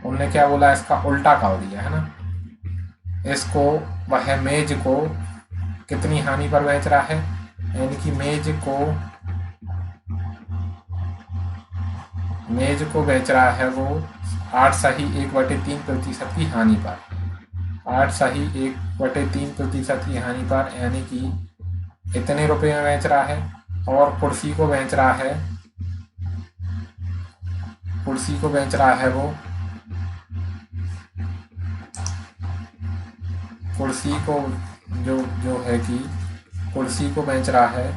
उनने क्या बोला, इसका उल्टा कर दिया है ना, इसको वह मेज को कितनी हानि पर बेच रहा है, यानी कि मेज को बेच रहा है वो 8 सही 1/3% की हानि पर, 8 सही 1/3% की हानि पर, यानी कि इतने रुपए में बेच रहा है। और कुर्सी को बेच रहा है, कुर्सी को बेच रहा है वो, कुर्सी को जो है कि कुर्सी को बेच रहा है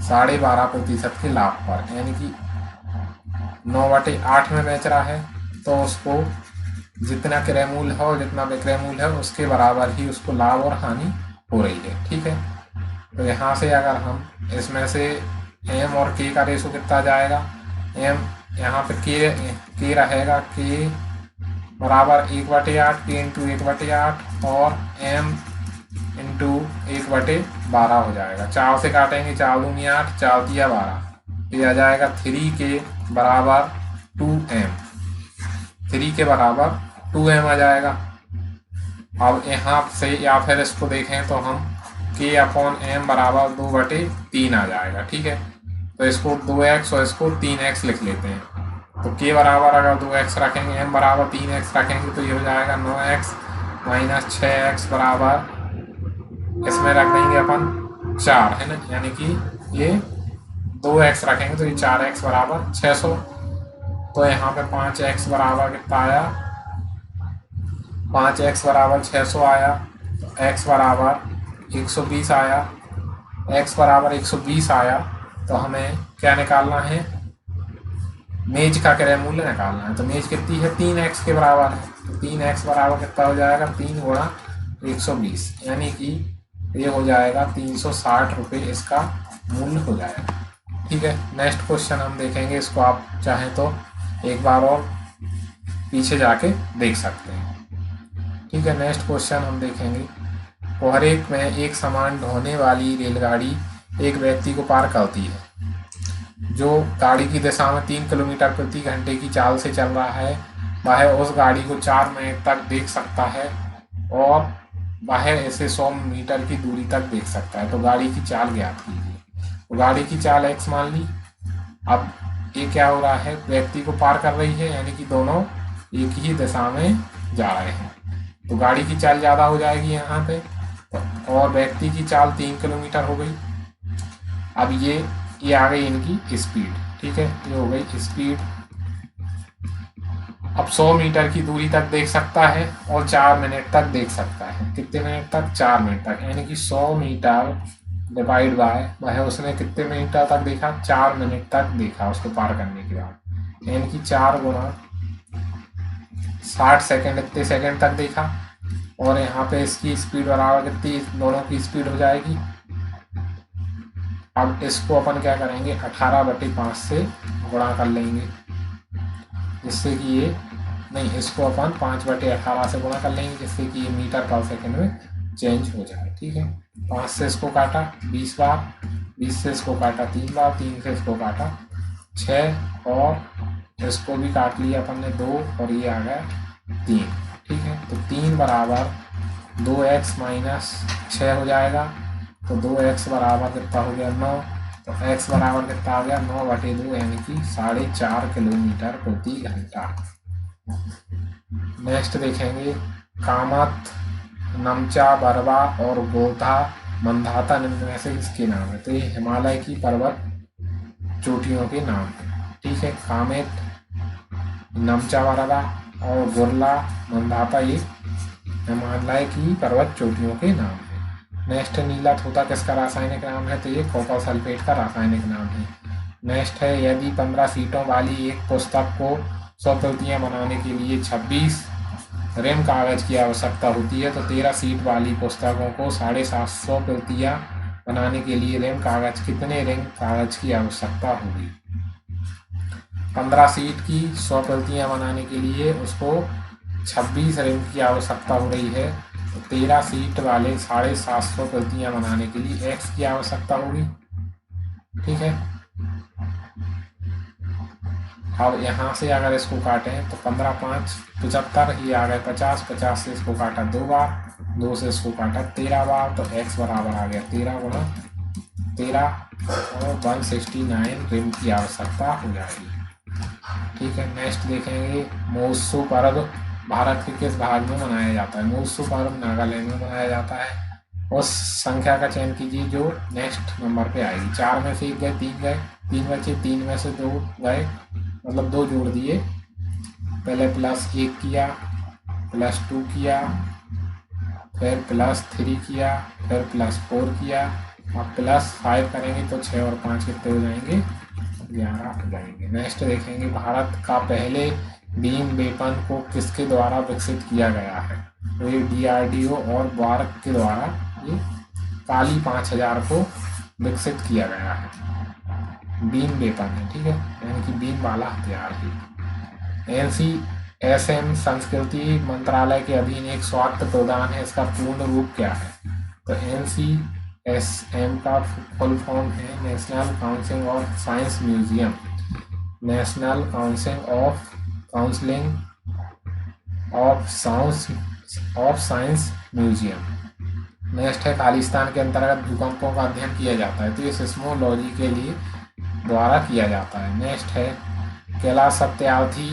12.5% के लाभ पर, यानी कि 9/8 में बेच रहा है, तो उसको जितना क्रय मूल्य है और जितना विक्रय मूल्य है उसके बराबर ही उसको लाभ और हानि हो रही है। ठीक है, तो यहाँ से अगर हम इसमें से m और k का रेशो कितना जाएगा, m यहाँ पे k रहेगा, k बराबर 1/8, k × 1/8 और m × 1/12 हो जाएगा। 4 से काटेंगे, 4 दूनी 8, 4 दिया 12, ये आ जाएगा 3k बराबर 2m, 3 के बराबर 2m आ जाएगा। अब यहाँ से या फिर इसको देखें तो हम k/m बराबर 2/3 आ जाएगा। ठीक है, तो इसको 2x और इसको 3x लिख लेते हैं, तो k बराबर अगर 2x रखेंगे, m बराबर 3x रखेंगे, तो ये हो जाएगा 9x - 6x बराबर, इसमें रख देंगे अपन 4, है ना, यानी कि ये 2x रखेंगे तो ये 4x बराबर 600। तो यहाँ पे 5x बराबर कितना आया, 5x बराबर 600 आया, तो x बराबर 120 आया, x बराबर 120 आया। तो हमें क्या निकालना है, मेज का क्रय मूल्य निकालना है। तो मेज कितनी है, 3x के बराबर है। तो 3x बराबर कितना हो जाएगा, 3 गुणा 120, यानी कि ये हो जाएगा 360 रुपये इसका मूल्य हो जाएगा। ठीक है, नेक्स्ट क्वेश्चन हम देखेंगे। इसको आप चाहें तो एक बार और पीछे जाके देख सकते हैं। ठीक है, नेक्स्ट क्वेश्चन हम देखेंगे। कोहरेक में एक सामान ढोने वाली रेलगाड़ी एक व्यक्ति को पार करती है जो गाड़ी की दिशा में 3 किलोमीटर प्रति घंटे की चाल से चल रहा है। वह उस गाड़ी को 4 मिनट तक देख सकता है और वह इसे 100 मीटर की दूरी तक देख सकता है। तो गाड़ी की चाल ज्ञात कीजिए। तो गाड़ी की चाल x मान ली। अब ये क्या हो रहा है, व्यक्ति को पार कर रही है, यानी कि दोनों एक ही दिशा में जा रहे हैं। तो गाड़ी की चाल ज़्यादा हो जाएगी यहाँ पे, और व्यक्ति की चाल 3 किलोमीटर हो गई। अब ये आ गई इनकी स्पीड। ठीक है, ये हो गई स्पीड। अब 100 मीटर की दूरी तक देख सकता है और 4 मिनट तक देख सकता है। कितने मिनट तक, 4 मिनट तक, यानी कि 100 मीटर डिवाइड बाय वह उसने कितने मिनट तक देखा, 4 मिनट तक देखा उसको पार करने के बाद, यानी कि 4 गुणा 60 सेकेंड, इतने सेकेंड तक देखा। और यहाँ पे इसकी स्पीड बराबर कितनी, दोनों की स्पीड हो जाएगी। अब इसको अपन क्या करेंगे, 18/5 से गुणा कर लेंगे, जिससे कि ये नहीं, इसको अपन 5/18 से गुणा कर लेंगे, जिससे कि ये मीटर पर सेकेंड में चेंज हो जाए। ठीक है, 5 से इसको काटा 20 बार, 20 से इसको काटा 3 बार, 3 से इसको काटा 6, और इसको भी काट लिया अपन ने 2, और ये आ गया 3। ठीक है, तो 3 बराबर 2x माइनस 6 हो जाएगा। तो 2x बराबर कितना हो गया, 9। तो x बराबर कितना आ गया, 9/2, यानी कि 4.5 किलोमीटर प्रति घंटा। नेक्स्ट देखेंगे, कामत, नमचा, बरवा और गोधा मंदाता निम्न में से किसके नाम है। तो ये हिमालय की पर्वत चोटियों के नाम है। ठीक है, कामेत, नमचा, बरवा और गुरला मंदाता ये हिमालय की पर्वत चोटियों के नाम है। नेक्स्ट, नीला तोता किसका रासायनिक नाम है। तो ये कॉपर सल्फेट का रासायनिक नाम है। नेक्स्ट है, यदि 15 सीटों वाली एक पुस्तक को 100 प्रतियाँ बनाने के लिए 26 रिम कागज़ की आवश्यकता होती है, तो 13 सीट वाली पुस्तकों को 750 प्रतियाँ बनाने के लिए रिम कागज़ कितने रिम कागज़ की आवश्यकता होगी। 15 सीट की 100 प्रतियाँ बनाने के लिए उसको 26 रिम की आवश्यकता हो रही है, तो 13 सीट वाले 750 प्रतियाँ बनाने के लिए x की आवश्यकता होगी। ठीक है, अब यहाँ से अगर इसको काटें तो 15 5 75, ये आ गए 50, 50 से इसको काटा 2 बार, 2 से इसको काटा 13 बार, तो x बराबर आ गया 13 गुणा 13, और 169 रिम की आवश्यकता हो जाएगी। ठीक है, नेक्स्ट देखेंगे, मोसो पर्व भारत के किस भाग में मनाया जाता है। मोसो पर्व नागालैंड में मनाया जाता है। उस संख्या का चयन कीजिए जो नेक्स्ट नंबर पे आएगी। 4 में से 1 गए, 3 गए, 3 बचे, 3 में से 2 गए, मतलब 2 जोड़ दिए। पहले +1 किया, +2 किया, फिर +3 किया, फिर +4 किया, अब +5 करेंगे तो 6 और 5 कितने हो जाएंगे, 11 हो जाएंगे। नेक्स्ट देखेंगे, भारत का पहले बीम वेपन को किसके द्वारा विकसित किया गया है। तो ये DRDO और भारत के द्वारा ये काली 5000 को विकसित किया गया है। बीम वेपन है, ठीक है, यानी कि बीम वाला हथियार है। NCSM संस्कृति मंत्रालय के अधीन एक स्वायत्त प्रदान है, इसका पूर्ण रूप क्या है। तो NCSM का फुल फॉर्म है national council of science museum, national counselling of science museum. Next है, खालिस्तान के अंतर्गत भूकंपों का अध्ययन किया जाता है, तो ये सिस्मोलॉजी के लिए द्वारा किया जाता है। नेक्स्ट है, कैलाश सत्यार्थी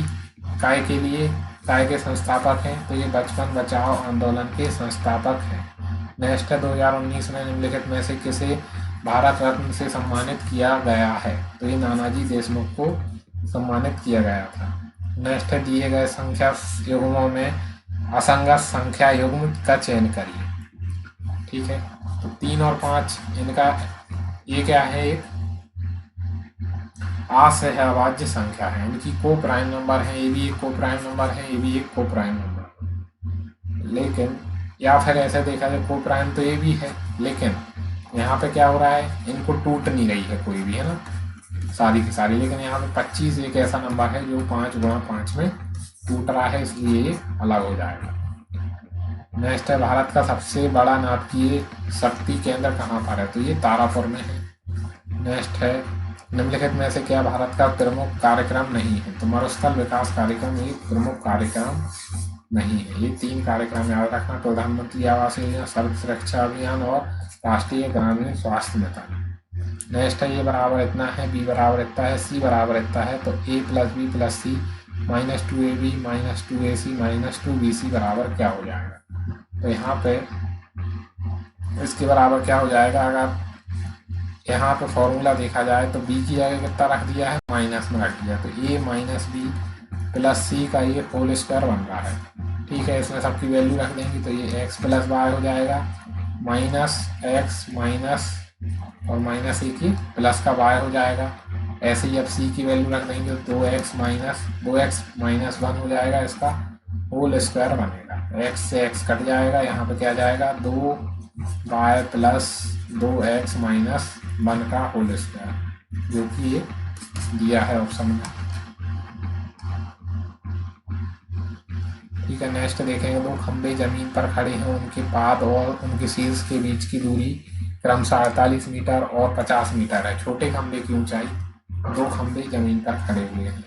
काय के लिए काय के संस्थापक हैं, तो ये बचपन बचाओ आंदोलन के संस्थापक हैं। नेक्स्ट है, 2019 में निम्नलिखित में से किसे भारत रत्न से सम्मानित किया गया है। तो ये नानाजी देशमुख को सम्मानित किया गया था। नेक्स्ट है दिए गए संख्या युग्मों में असंगत संख्या युग्म का चयन करिए। ठीक है, तो 3 और 5 इनका ये क्या है, एक असहभाज्य संख्या है, इनकी को प्राइम नंबर है, ये भी एक को प्राइम नंबर है, ये भी एक को प्राइम नंबर। लेकिन या फिर ऐसे देखा जाए को प्राइम तो ये भी है, लेकिन यहाँ पे क्या हो रहा है, इनको टूट नहीं रही है कोई भी, है ना, सारी की सारी। लेकिन यहाँ पे 25 एक ऐसा नंबर है जो 5 गुणा 5 में टूट रहा है, इसलिए ये अलग हो जाएगा। नेक्स्ट है भारत का सबसे बड़ा नाभिकीय शक्ति केंद्र कहाँ पर है, तो ये तारापुर में है। नेक्स्ट है निम्नलिखित में से क्या भारत का प्रमुख कार्यक्रम नहीं है, तो मरुस्थल विकास कार्यक्रम ये प्रमुख कार्यक्रम नहीं है। ये 3 कार्यक्रम याद रखना, प्रधानमंत्री आवास योजना, सर्व सुरक्षा अभियान और राष्ट्रीय ग्रामीण स्वास्थ्य मिशन। नेक्स्ट है ये बराबर इतना है, बी बराबर इतना है, सी बराबर इतना है, तो A plus B plus C minus 2ab minus 2ac minus 2bc बराबर क्या हो जाएगा, तो यहाँ पे इसके बराबर क्या हो जाएगा, अगर यहाँ पे फॉर्मूला देखा जाए तो b की जगह कितना रख दिया है, माइनस में रख दिया, तो a माइनस बी प्लस सी का ये होल स्क्वायर बन रहा है। ठीक है, इसमें सबकी वैल्यू रख देंगे तो ये x प्लस वाई हो जाएगा, माइनस एक्स माइनस और माइनस ए की प्लस का y हो जाएगा। ऐसे ही अब c की वैल्यू रख देंगे तो 2x माइनस 1 हो जाएगा, इसका होल स्क्वायर बनेगा। x से x कट जाएगा, यहाँ पे क्या जाएगा 2y प्लस 2x माइनस 1 का होल स्क्वायर, जो कि ये दिया है ऑप्शन में। ठीक है, नेक्स्ट देखेंगे, 2 खंबे जमीन पर खड़े हैं, उनके पाद और उनके शीर्ष के बीच की दूरी क्रमशः 48 मीटर और 50 मीटर है। छोटे खंबे की ऊंचाई, 2 खंबे जमीन पर खड़े हुए हैं,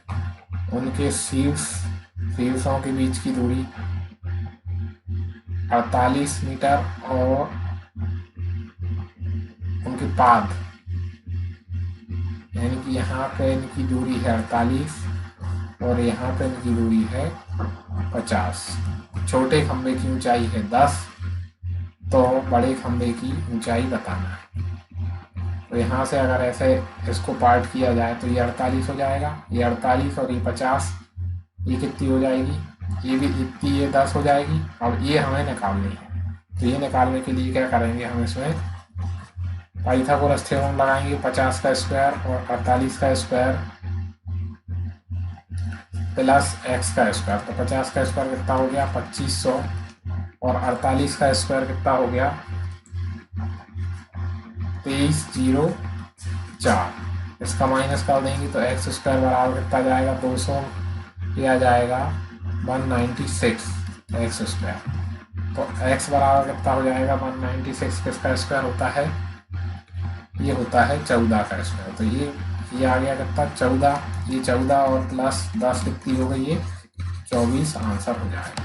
उनके शीर्षों के बीच की दूरी 48 मीटर और उनके पाद, यानी कि यहाँ पे इनकी दूरी है 48 और यहाँ पे इनकी दूरी है 50। छोटे खंबे की ऊंचाई है 10, तो बड़े खंबे की ऊंचाई बताना है। तो यहाँ से अगर ऐसे इसको पार्ट किया जाए तो ये 48 हो जाएगा, ये 48 और ये 50, ये कितनी हो जाएगी, ये भी इतनी, ये 10 हो जाएगी। और ये हमें निकालनी है, तो ये निकालने के लिए क्या करेंगे, हम इसमें पाइथागोरस थ्योरम लगाएंगे। 50 का स्क्वायर और 48 का स्क्वायर प्लस x का स्क्वायर, तो 50 का स्क्वायर कितना हो गया 2500 और 48 का स्क्वायर कितना हो गया 2304। इसका माइनस कर देंगे तो x स्क्वायर बराबर कितना जाएगा 200, यह जाएगा 196 x स्क्वायर। तो x बराबर कितना हो जाएगा 196, किसका स्क्वायर होता है, ये होता है 14 का स्क्वायर। तो ये आ गया कितना 14, ये 14 और प्लस 10 कितनी हो गई, ये 24 आंसर हो जाएगा।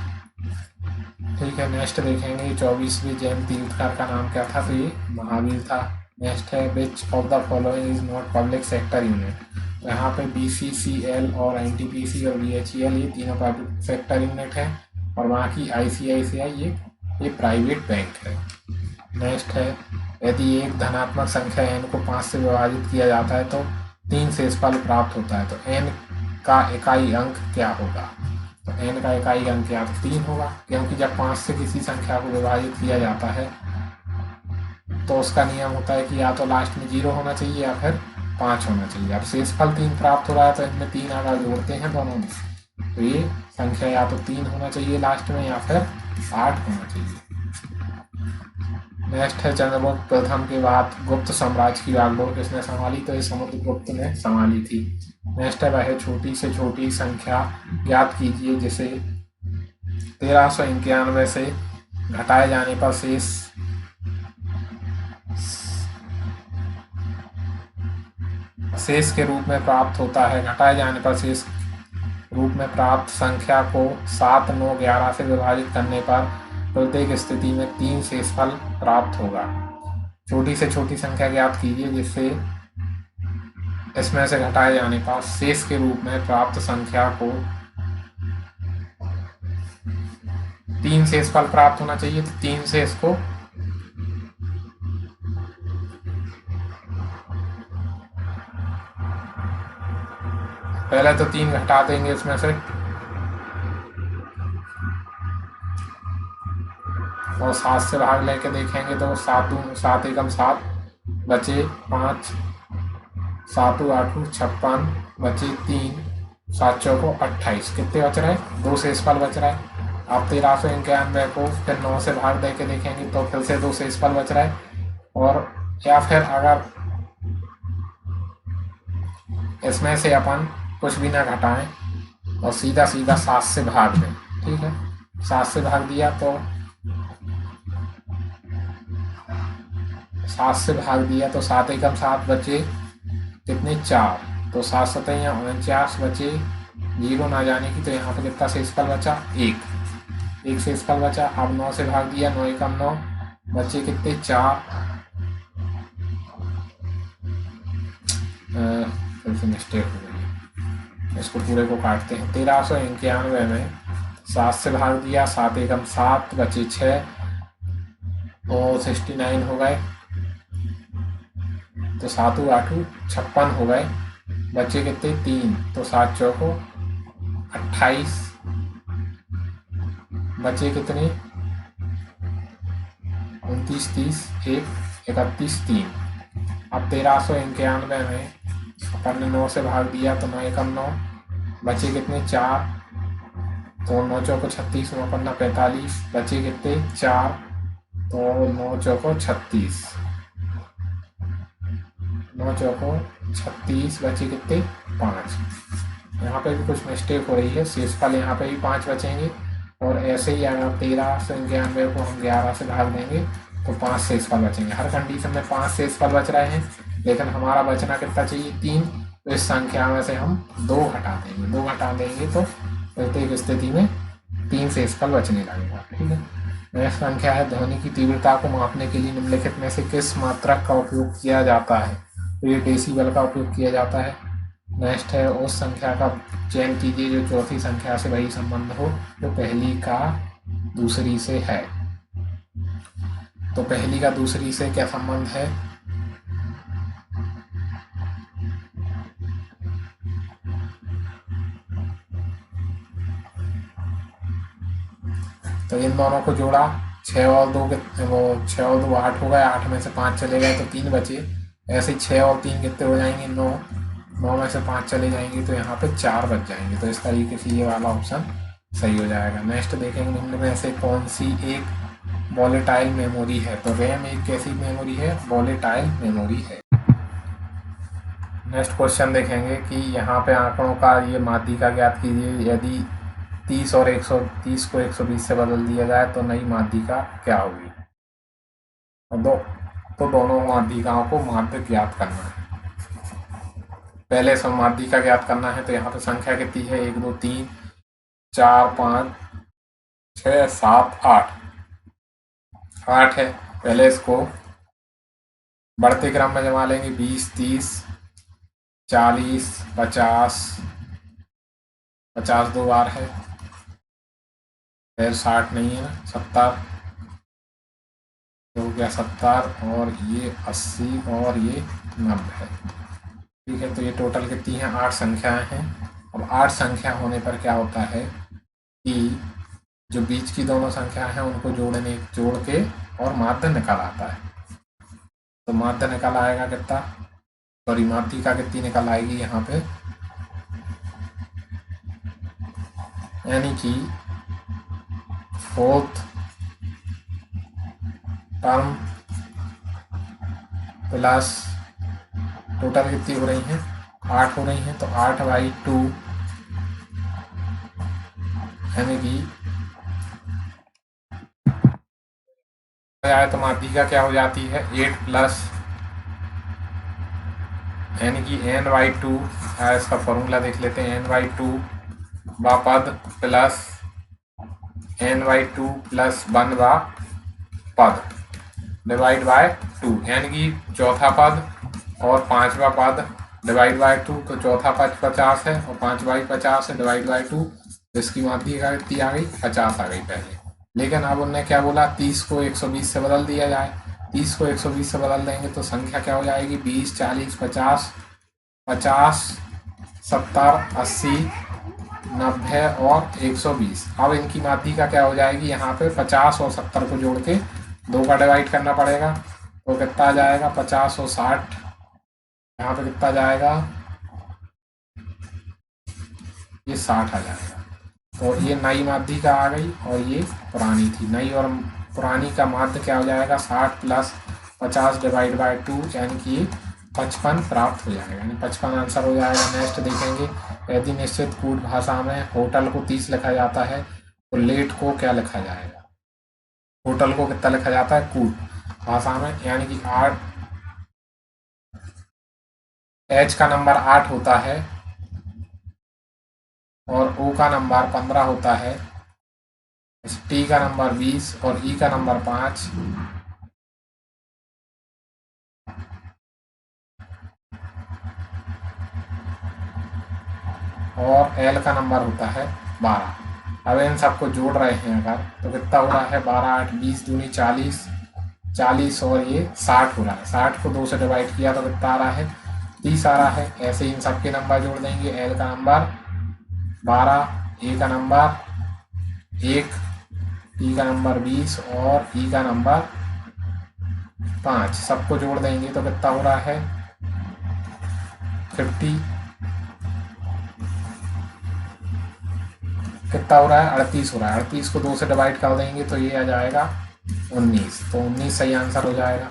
ठीक है, नेक्स्ट देखेंगे 24वीं जैन तीर्थकर का नाम क्या था, तो ये महावीर था। नेक्स्ट है which of the following is not public sector unit, तो यहाँ पे BCCL और NTPC और BHEL ये तीनों पब्लिक सेक्टर यूनिट है और बाकी ICICI ये प्राइवेट बैंक है। नेक्स्ट है यदि एक धनात्मक संख्या n को 5 से विभाजित किया जाता है तो 3 शेषफल प्राप्त होता है, तो n का इकाई अंक क्या होगा, तो n का इकाई अंक क्या 3 होगा, क्योंकि जब 5 से किसी संख्या को विभाजित किया जाता है तो उसका नियम होता है कि या तो लास्ट में 0 होना चाहिए या फिर 5 होना चाहिए। अब शेषफल 3 प्राप्त हो रहा है तो इनमें 3 अगर जोड़ते हैं दोनों में तो ये संख्या या तो 3 होना चाहिए लास्ट में या फिर 8 होना चाहिए। नेक्स्ट है चंद्रगुप्त प्रथम के बाद गुप्त साम्राज्य की बागडोर किसने संभाली, तो ये समुद्रगुप्त ने संभाली थी। नेक्स्ट है वह छोटी से छोटी संख्या ज्ञात कीजिए जिसे 1391 से घटाए जाने पर शेष के रूप में प्राप्त होता है। घटाए जाने पर शेष रूप में प्राप्त संख्या को 7, 9, 11 से विभाजित करने पर प्रत्येक स्थिति में 3 शेषफल प्राप्त होगा। छोटी से छोटी संख्या ज्ञात कीजिए जिससे इसमें से घटाए जाने पर शेष के रूप में प्राप्त संख्या को 3 शेषफल प्राप्त होना चाहिए, तो 3 शेष को पहले तो 3 घटा देंगे इसमें से, और 7 से भाग लेके देखेंगे तो 7 एकम 7 बचे 5, 7 8 56 बचे 3, 7 चौको 28, कितने बच रहे हैं? 2 शेषफल बच रहा है। आप 1391 को फिर 9 से भाग दे के देखेंगे तो फिर से 2 शेषफल बच रहा है। और या फिर अगर इसमें से अपन कुछ भी ना घटाएं और सीधा सीधा 7 से भाग दें, ठीक है। 7 से भाग दिया तो 7 एकम 7 बचे कितने? 4, तो 7 सतैया 49 बचे, 0 ना जाने की, तो यहाँ पे कितना शेषफल बचा? 1 शेषफल बचा। अब 9 से भाग दिया, 9 एकम 9 बचे कितने? 4, फिर से मिस्टेक हो गई, इसको पूरे को काटते हैं। 1391 में 7 से भाग दिया, 7 एकम 7 बचे 6, और 69 हो गए, तो 7 8 56 हो गए, बचे कितने? 3, तो 7 चौको 28 बचे कितने? 29 30 1 31 3। अब 1391 में अपन ने 9 से भाग दिया तो 9 एकम 9 बचे कितने? 4, तो 9 चौको 36, 9 पन्ना 45 बचे कितने? 4, तो 9 चौको 36, 9 चौको 36 बचे कितने? 5। यहाँ पे भी कुछ मिस्टेक हो रही है, शेषफल यहाँ पे भी 5 बचेंगे, और ऐसे ही अगर 1391 को हम 11 से भाग देंगे तो 5 शेषफल बचेंगे। हर कंडीशन में 5 शेषफल बच रहे हैं, लेकिन हमारा बचना कितना चाहिए? 3। तो इस संख्या में से हम 2 घटा देंगे, 2 घटा देंगे तो प्रत्येक स्थिति में 3 शेषफल बचने लगेगा, ठीक है। नेक्स्ट संख्या है, ध्वनि की तीव्रता को मापने के लिए निम्नलिखित में से किस मात्रक का उपयोग किया जाता है? तो ये डेसिबल का उपयोग किया जाता है। नेक्स्ट है, उस संख्या का चयन कीजिए जो चौथी संख्या से वही संबंध हो जो पहली का दूसरी से है। तो पहली का दूसरी से क्या संबंध है? तो इन दोनों को जोड़ा, 6 और 2 6 और 2 8 हो गए, 8 में से 5 चले गए तो 3 बचे। ऐसे 6 और 3 कितने हो जाएंगे? 9, 9 में से 5 चले जाएंगे तो यहाँ पे 4 बच जाएंगे। तो इस तरीके से ये वाला ऑप्शन सही हो जाएगा। नेक्स्ट देखेंगे, निम्न में से कौन सी एक वॉलेटाइल मेमोरी है? तो रैम एक कैसी मेमोरी है? वॉलेटाइल मेमोरी है। नेक्स्ट क्वेश्चन देखेंगे कि यहाँ पे आंकड़ों का ये माध्यिका ज्ञात कीजिए। यदि 30 और 130 को 120 से बदल दिया जाए तो नई माध्यिका क्या होगी? तो दोनों माध्यिकाओं को माध्य ज्ञात करना है। पहले माध्यिका ज्ञात करना है, तो यहाँ पे संख्या कितनी है? 1 2 3 4 5 6 7 8 8 है। पहले इसको बढ़ते क्रम में जमा लेंगे, 20 30 40 50 50 2 बार है, फिर 60 नहीं है ना, 70 हो गया, 70 और ये 80 और ये 90 है, ठीक है। तो ये टोटल कितनी है? 8 संख्याएं हैं। अब 8 संख्या होने पर क्या होता है कि जो बीच की दोनों संख्या हैं उनको जोड़ के और माध्य निकाल आता है। तो माध्य निकाल आएगा कितना? सॉरी, माध्यिका कितनी निकल आएगी यहाँ पे? यानी कि 4th टर्म प्लस टोटल कितनी हो रही हैं? 8 हो रही हैं। तो 8/2 यानी कि तो माध्यिका क्या हो जाती है? 8 प्लस यानी कि n/2 है। इसका फॉर्मूला देख लेते हैं। n/2 व पद प्लस n/2 प्लस 1 व पद डिवाइड बाय 2, यानी कि चौथा पद और 5वां पद डिवाइड बाय 2। तो चौथा पद 50 है और 5/50 है डिवाइड बाय 2। इसकी माध्यिका कितनी आ गई? 50 आ गई पहले। लेकिन अब उन्होंने क्या बोला? 30 को 120 से बदल दिया जाए। 30 को 120 से बदल देंगे तो संख्या क्या हो जाएगी? 20 40 50 50 70, 80, 90 और 120। अब इनकी माध्यिका क्या हो जाएगी, यहाँ पे 50 और 70 को जोड़ के 2 का डिवाइड करना पड़ेगा, तो कितना आ जाएगा 50 और 60, यहाँ पे कितना जाएगा, ये 60 आ जाएगा। तो ये नई माध्यिका आ गई और ये पुरानी थी। नई और पुरानी का माध्य क्या हो जाएगा, 60 प्लस 50 डिवाइड बाय 2, यानी कि 55 प्राप्त हो जाएगा, यानी 55 आंसर हो जाएगा। नेक्स्ट देखेंगे, यदि निश्चित कूट भाषा में होटल को 30 लिखा जाता है तो लेट को क्या लिखा जाएगा। होटल को कितना लिखा जाता है कूट भाषा में, यानी कि 8, एच का नंबर 8 होता है और ओ का नंबर 15 होता है, टी का नंबर 20 और ई का नंबर 5 और एल का नंबर होता है 12। अब इन सबको जोड़ रहे हैं अगर, तो कितना हो रहा है, 12 8 20 दूनी 40, 40 और ये 60 हो रहा है। 60 को 2 से डिवाइड किया तो कितना आ रहा है, 30 आ रहा है। ऐसे ही इन सबके नंबर जोड़ देंगे, एल का नंबर 12, ए का नंबर 1, टी का नंबर 20 और ई का नंबर 5, सबको जोड़ देंगे तो कितना हो रहा है, 50, कितना हो रहा है, 38 हो रहा है। 38 को 2 से डिवाइड कर देंगे तो ये आ जाएगा 19, तो 19 सही आंसर हो जाएगा।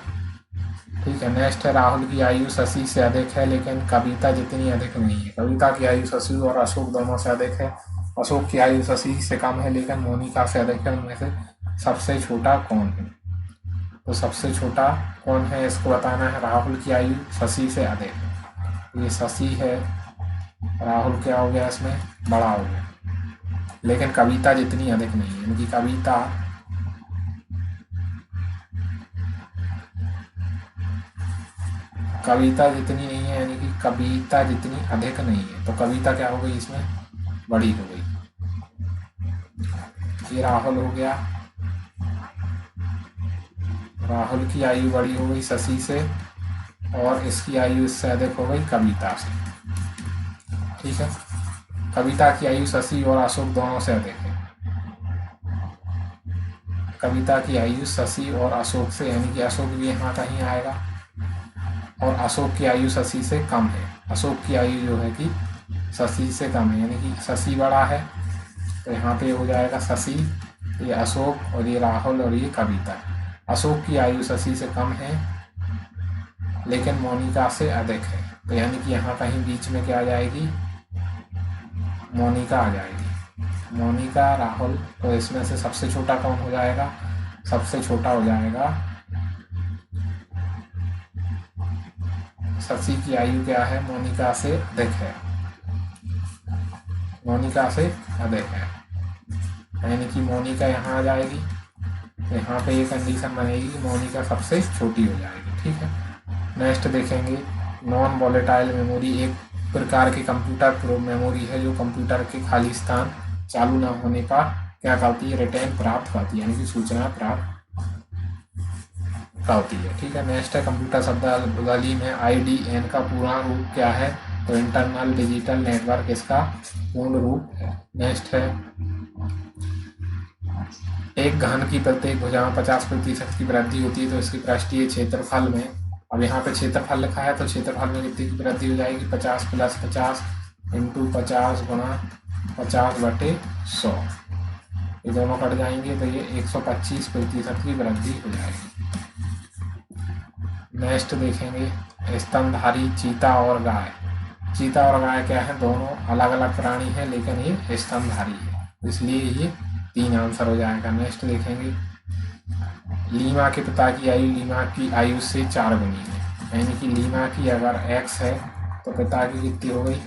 ठीक है, नेक्स्ट है, राहुल की आयु शशि से अधिक है लेकिन कविता जितनी अधिक नहीं है। कविता की आयु शशि और अशोक दोनों से अधिक है। अशोक की आयु शशि से कम है लेकिन मोनिका से अधिक है। उनमें से सबसे छोटा कौन है, तो सबसे छोटा कौन है इसको बताना है। राहुल की आयु शशि से अधिक है, ये शशि है, राहुल क्या हो गया इसमें, बड़ा हो गया, लेकिन कविता जितनी अधिक नहीं है। इनकी कविता जितनी नहीं है, यानी कि कविता जितनी अधिक नहीं है, तो कविता क्या हो गई इसमें, बड़ी हो गई। ये राहुल हो गया, राहुल की आयु बड़ी हो गई शशि से और इसकी आयु इससे अधिक हो गई कविता से। ठीक है, कविता की आयु शशि और अशोक दोनों से अधिक है। कविता की आयु शशि और अशोक से, यानी कि अशोक भी यहाँ कहीं आएगा और अशोक की आयु शशि से कम है। अशोक की आयु जो है कि शशि से कम है, यानी कि शशि बड़ा है, तो यहाँ पे हो जाएगा शशि, ये अशोक और ये राहुल और ये कविता। अशोक की आयु शशि से कम है लेकिन मोनिका से अधिक है, तो यानी कि यहाँ कहीं बीच में क्या आ जाएगी, मोनिका आ जाएगी। मोनिका, राहुल, तो इसमें से सबसे छोटा कौन हो जाएगा, सबसे छोटा हो जाएगा शशि की आयु क्या है, मोनिका से अधिक है, मोनिका से अधिक है, यानी कि मोनिका यहाँ आ जाएगी। तो यहाँ पे ये कंडीशन बनेगी कि मोनिका सबसे छोटी हो जाएगी। ठीक है, नेक्स्ट देखेंगे, नॉन वॉलेटाइल मेमोरी एक प्रकार की कंप्यूटर मेमोरी है जो कंप्यूटर के खाली स्थान चालू न होने पर क्या करती है, रिटेन प्राप्त करती है, यानी कि सूचना प्राप्त होती है। ठीक है, नेक्स्ट है, कंप्यूटर शब्दावली में IDN का पूरा रूप क्या है, तो इंटरनल डिजिटल नेटवर्क इसका पूर्ण रूप है। नेक्स्ट है, एक घन की प्रत्येक भुजा में 50% की वृद्धि होती है तो इसकी पृष्ठीय क्षेत्रफल में, अब यहाँ पे क्षेत्रफल लिखा है तो क्षेत्रफल में कितनी की वृद्धि हो जाएगी, 50 + 50 × 50 × 50/100, ये दोनों कट जाएंगे तो ये 125% की वृद्धि हो जाएगी। नेक्स्ट देखेंगे, स्तनधारी चीता और गाय। चीता और गाय क्या है, दोनों अलग अलग प्राणी हैं लेकिन ये स्तनधारी है, इसलिए ये 3 आंसर हो जाएगा। नेक्स्ट देखेंगे, लीमा के पिता की आयु लीमा की आयु से 4 गुनी है, यानी कि लीमा की अगर x है तो पिता की कितनी हो गई,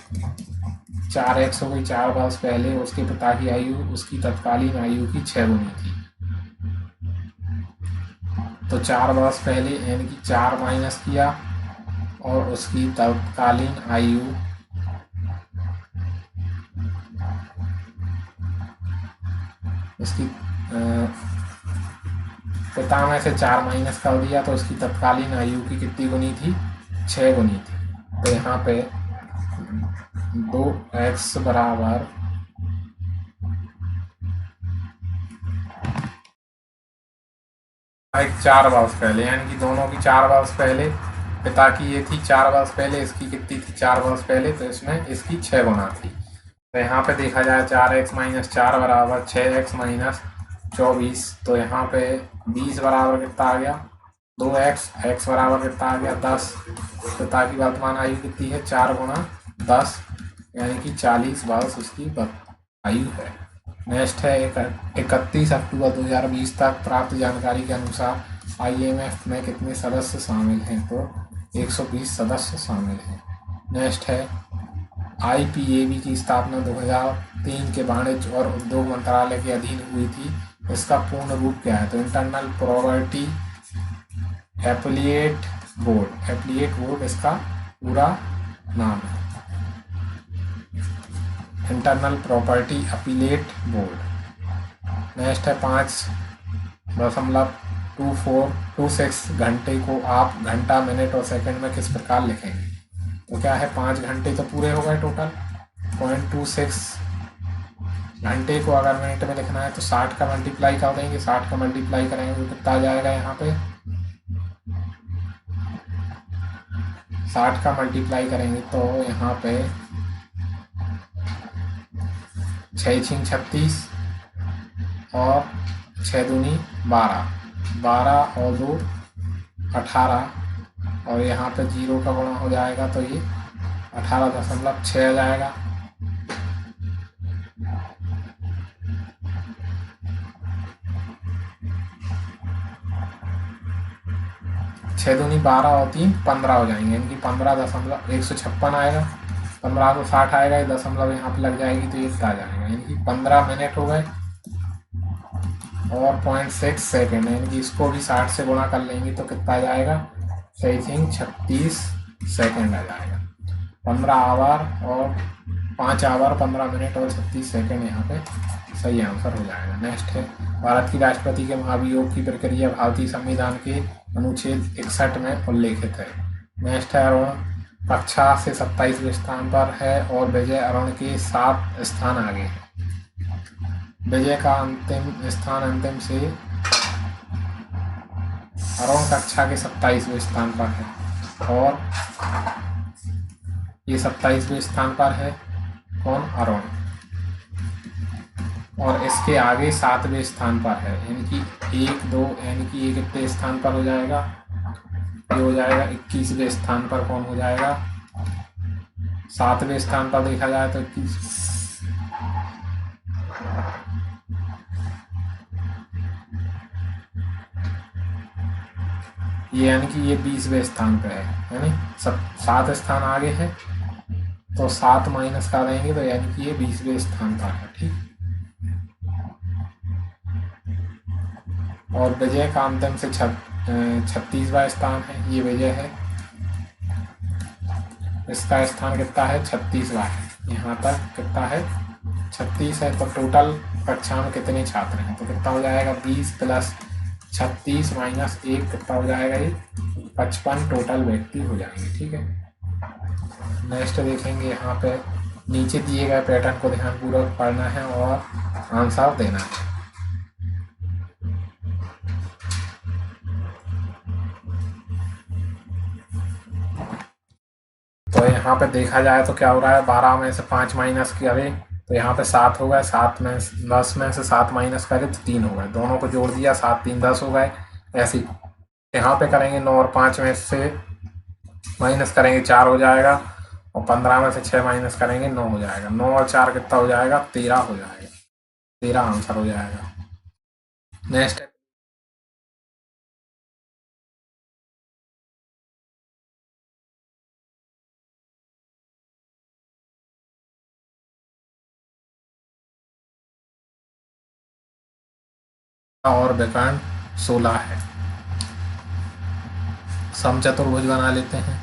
4x हो गई। 4 वर्ष पहले उसके पिता की आयु उसकी तत्कालीन आयु की 6 गुनी थी, तो 4 वर्ष पहले यानी कि 4 माइनस किया और उसकी तत्कालीन आयु उसकी पिता में से 4 माइनस कर दिया तो उसकी तत्कालीन आयु की कितनी गुनी थी, 6 गुनी थी। तो यहाँ पे 2x बराबर एक 4 वर्ष पहले, यानी कि दोनों की 4 वर्ष पहले, पिता की ये थी 4 वर्ष पहले, इसकी कितनी थी 4 वर्ष पहले, तो इसमें इसकी 6 गुना थी। तो यहाँ पे देखा जाए 4x माइनस 4 बराबर 6x माइनस 24। तो यहाँ पे 20 बराबर कितना आ गया 2x, x बराबर कितना आ गया 10। पिता की वर्तमान आयु कितनी है 4 गुना 10, यानी कि 40 वर्ष उसकी आयु है। नेक्स्ट है 31 अक्टूबर 2020 तक प्राप्त जानकारी के अनुसार IMF में कितने सदस्य शामिल हैं, तो 120 सदस्य शामिल हैं। नेक्स्ट है IPAB की स्थापना 2003 के वाणिज्य और उद्योग मंत्रालय के अधीन हुई थी। इसका पूर्ण रूप क्या है, तो इंटरनल प्रॉपर्टी एप्लीएट बोर्ड इसका पूरा नाम है, internal property appellate board. Next है 5.26 घंटे को आप घंटा, मिनट और सेकंड में किस प्रकार लिखेंगे, तो क्या है 5 घंटे तो पूरे हो गए टोटल। 0.26 घंटे को अगर मिनट में लिखना है तो 60 का मल्टीप्लाई कर देंगे, 60 का मल्टीप्लाई करेंगे तो कितना आ जाएगा, यहाँ पे 60 का मल्टीप्लाई करेंगे तो यहाँ पे 6×6 36 और 6 दूनी 12, 12 और 2 18, और यहाँ पे 0 का गुणा हो जाएगा तो ये 18.6 आ जाएगा। छः दूनी 12 और 3 15 हो जाएंगे, यानी कि 15.156 आएगा। 15 को 60 आएगा, ये दशमलव यहाँ पे लग जाएगी तो ये आ जाएगा, यानी कि 15 मिनट हो गए और 0.6 सेकेंड, यानी कि इसको भी 60 से गुणा कर लेंगे तो कितना आ जाएगा, 36 सेकेंड आ जाएगा। 15 आवर और 5 आवर 15 मिनट और 36 सेकेंड यहाँ पे सही आंसर हो जाएगा। नेक्स्ट है भारत की राष्ट्रपति के महाभियोग की प्रक्रिया भारतीय संविधान के अनुच्छेद 61 में उल्लेखित है। नेक्स्ट है अरुण कक्षा से 27वें स्थान पर है और विजय अरुण के 7 स्थान आगे है। विजय का अंतिम स्थान अंतिम से अरुण कक्षा के 27वें स्थान पर है और ये 27वें स्थान पर है कौन, अरुण, और इसके आगे 7वें स्थान पर है, यानी कि 1 2, यानी कि ये कितने स्थान पर हो जाएगा, ये हो जाएगा 21वें स्थान पर कौन हो जाएगा, 7वें स्थान पर देखा जाए तो 21, ये यानी कि ये 20वें स्थान पे है, यानी 7 स्थान आगे है तो 7 माइनस कर देंगे तो यानी कि ये 20वें स्थान पर है। ठीक, और विजय का अंतिम से 36वां स्थान है, ये विजय है, इसका स्थान कितना है 36वां है, यहाँ तक कितना है 36 है। तो टोटल कक्षा में कितने छात्र हैं, तो कितना हो जाएगा 20 + 36 - 1 कितना हो जाएगा, ये 55 टोटल व्यक्ति हो जाएंगे। ठीक है, नेक्स्ट देखेंगे यहाँ पे नीचे दिए गए पैटर्न को ध्यानपूर्वक पढ़ना है और आंसर देना है। तो यहाँ पे देखा जाए तो क्या हो रहा है, 12 में से 5 माइनस करें तो यहाँ पे 7 हो गए, 10 में से 7 माइनस करें तो 3 हो गए, दोनों को जोड़ दिया 7 3 10 हो गए। ऐसे यहाँ पे करेंगे 9 और 5 में से माइनस करेंगे 4 हो जाएगा, और 15 में से 6 माइनस करेंगे 9 हो जाएगा। 9 और 4 कितना हो जाएगा, 13 हो जाएगा, 13 आंसर हो जाएगा। नेक्स्ट और व्याकरण 16 है। समचतुर्भुज बना लेते हैं,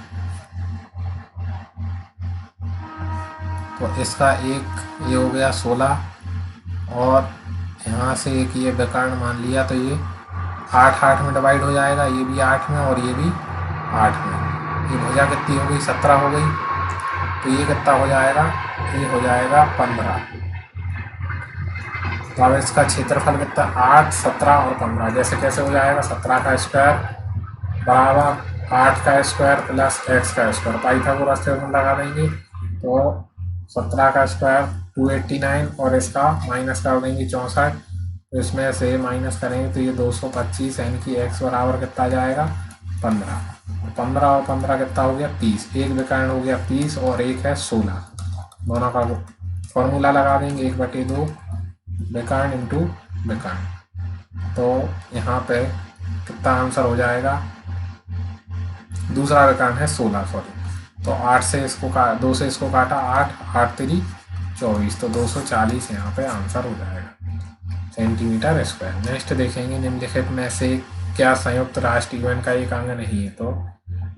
तो इसका एक ये हो गया 16 और यहाँ से एक ये व्याकरण मान लिया तो ये 8 8 में डिवाइड हो जाएगा, ये भी 8 में और ये भी 8 में। ये भुजा कितनी हो गई 17 हो गई, तो ये कितना हो जाएगा, ये हो जाएगा 15। तो अब इसका क्षेत्रफल कितना, 8, 17 और 15। जैसे कैसे हो जाएगा, 17 का स्क्वायर बराबर 8 का स्क्वायर प्लस x का स्क्वायर, पाइथागोरस थ्योरम लगा देंगे। तो 17 का स्क्वायर 289 और इसका माइनस कर देंगे 64। तो इसमें से माइनस करेंगे तो ये 225, यानी कि x बराबर कितना आ जाएगा, 15। 15 और 15 कितना हो गया, 30। एक विकर्ण हो गया 30 और एक है 16। दोनों का फॉर्मूला लगा देंगे, 1/2 विकर्ण इंटू विकर्ण। तो यहाँ पे कितना आंसर हो जाएगा, दूसरा विकर्ण है 16, सॉरी। तो 8 से इसको 2 से इसको काटा, 8, 8 3 24, तो 240 यहाँ पे आंसर हो जाएगा सेंटीमीटर स्क्वायर। नेक्स्ट देखेंगे, निम्नलिखित में से क्या संयुक्त राष्ट्र यूएन का एक अंग नहीं है। तो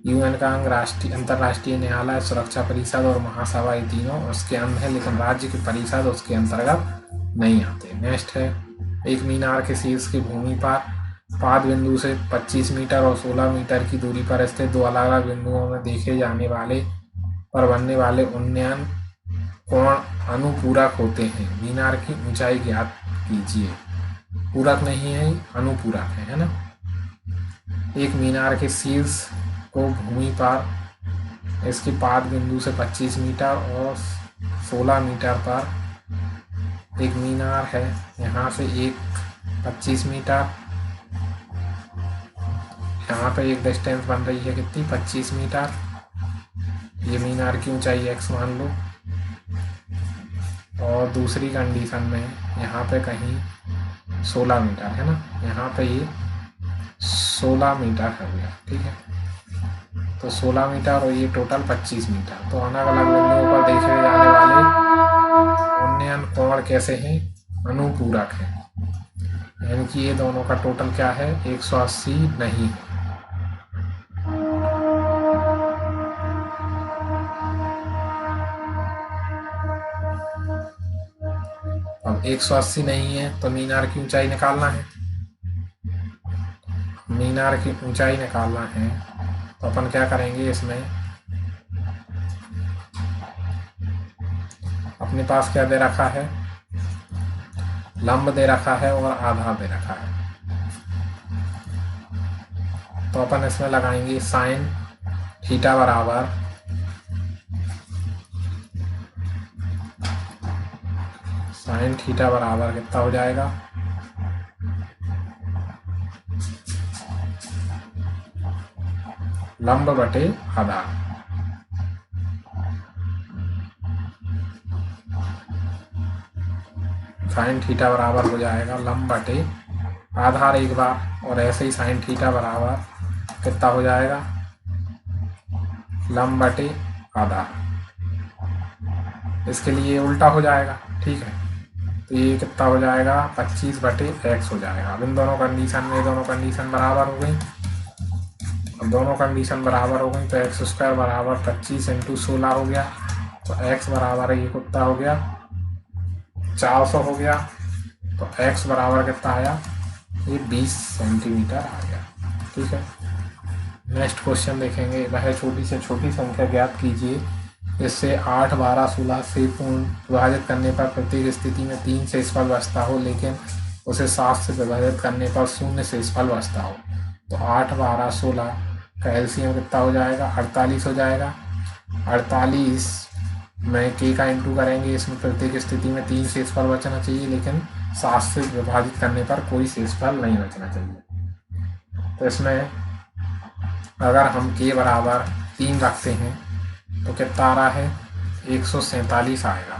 यूएन का अंग राष्ट्रीय, अंतर्राष्ट्रीय न्यायालय, सुरक्षा परिषद और महासभा, ये तीनों उसके अंग है, लेकिन राज्य की परिषद उसके अंतर्गत नहीं आते। नेक्स्ट है, एक मीनार के शीर्ष की भूमि पर पाद बिंदु से 25 मीटर और 16 मीटर की दूरी पर स्थित दो अलग अलग बिंदुओं में देखे जाने वाले पर बनने वाले उन्नयन कोण अनुपूरक होते हैं। मीनार की ऊंचाई ज्ञात कीजिए। पूरक नहीं है, अनुपूरक है ना। एक मीनार के शीर्ष को भूमि पर इसके पाद बिंदु से 25 मीटर और 16 मीटर पर एक मीनार है, यहाँ से एक 25 मीटर, यहाँ पे एक डिस्टेंस बन रही है कितनी, 25 मीटर। ये मीनार की ऊंचाई x मान लो। और दूसरी कंडीशन में यहाँ पे कहीं 16 मीटर है ना, यहाँ पे ये 16 मीटर हो गया, ठीक है। तो 16 मीटर और ये टोटल 25 मीटर। तो अलग अलग बिंदुओं पर देखे जाने वाले उन्नयन कोण कैसे हैं, अनुपूरक है, यानी कि ये दोनों का टोटल क्या है, 180 नहीं है। अब 180 नहीं है तो मीनार की ऊंचाई निकालना है। मीनार की ऊंचाई निकालना है तो अपन क्या करेंगे, इसमें अपने पास क्या दे रखा है, लंब दे रखा है और आधार दे रखा है। तो अपन इसमें लगाएंगे साइन थीटा बराबर साइन थीटा बराबर कितना हो जाएगा, लंब बटे आधार। साइन थीटा बराबर हो जाएगा लंब बटे आधार एक बार, और ऐसे ही साइन थीटा बराबर कितना हो जाएगा, लंब बटे आधार। इसके लिए उल्टा हो जाएगा, ठीक है। तो ये कितना हो जाएगा, 25 बटे x हो जाएगा। अब इन दोनों कंडीशन में दोनों कंडीशन बराबर हो गई। अब दोनों कंडीशन बराबर हो गई तो एक्स स्क्वायर बराबर 25 इंटू 16 हो गया। तो x बराबर ये कितना हो गया, 400 हो गया। तो x बराबर कितना आया, ये 20 सेंटीमीटर आ गया, ठीक है। नेक्स्ट क्वेश्चन देखेंगे, वह छोटी से छोटी संख्या ज्ञात कीजिए इससे 8, 12, 16 से पूर्ण विभाजित करने पर प्रत्येक स्थिति में 3 शेषफल बचता हो, लेकिन उसे 7 से विभाजित करने पर 0 शेषफल बचता हो। तो 8, 12, 16 का एलसीएम कितना हो जाएगा, 48 हो जाएगा। 48 में k का इंटू करेंगे, इसमें प्रत्येक स्थिति में 3 शेषफल बचना चाहिए, लेकिन 7 से विभाजित करने पर कोई शेषफल नहीं बचना चाहिए। तो इसमें अगर हम k बराबर 3 रखते हैं तो कितना आ रहा है, 147 आएगा।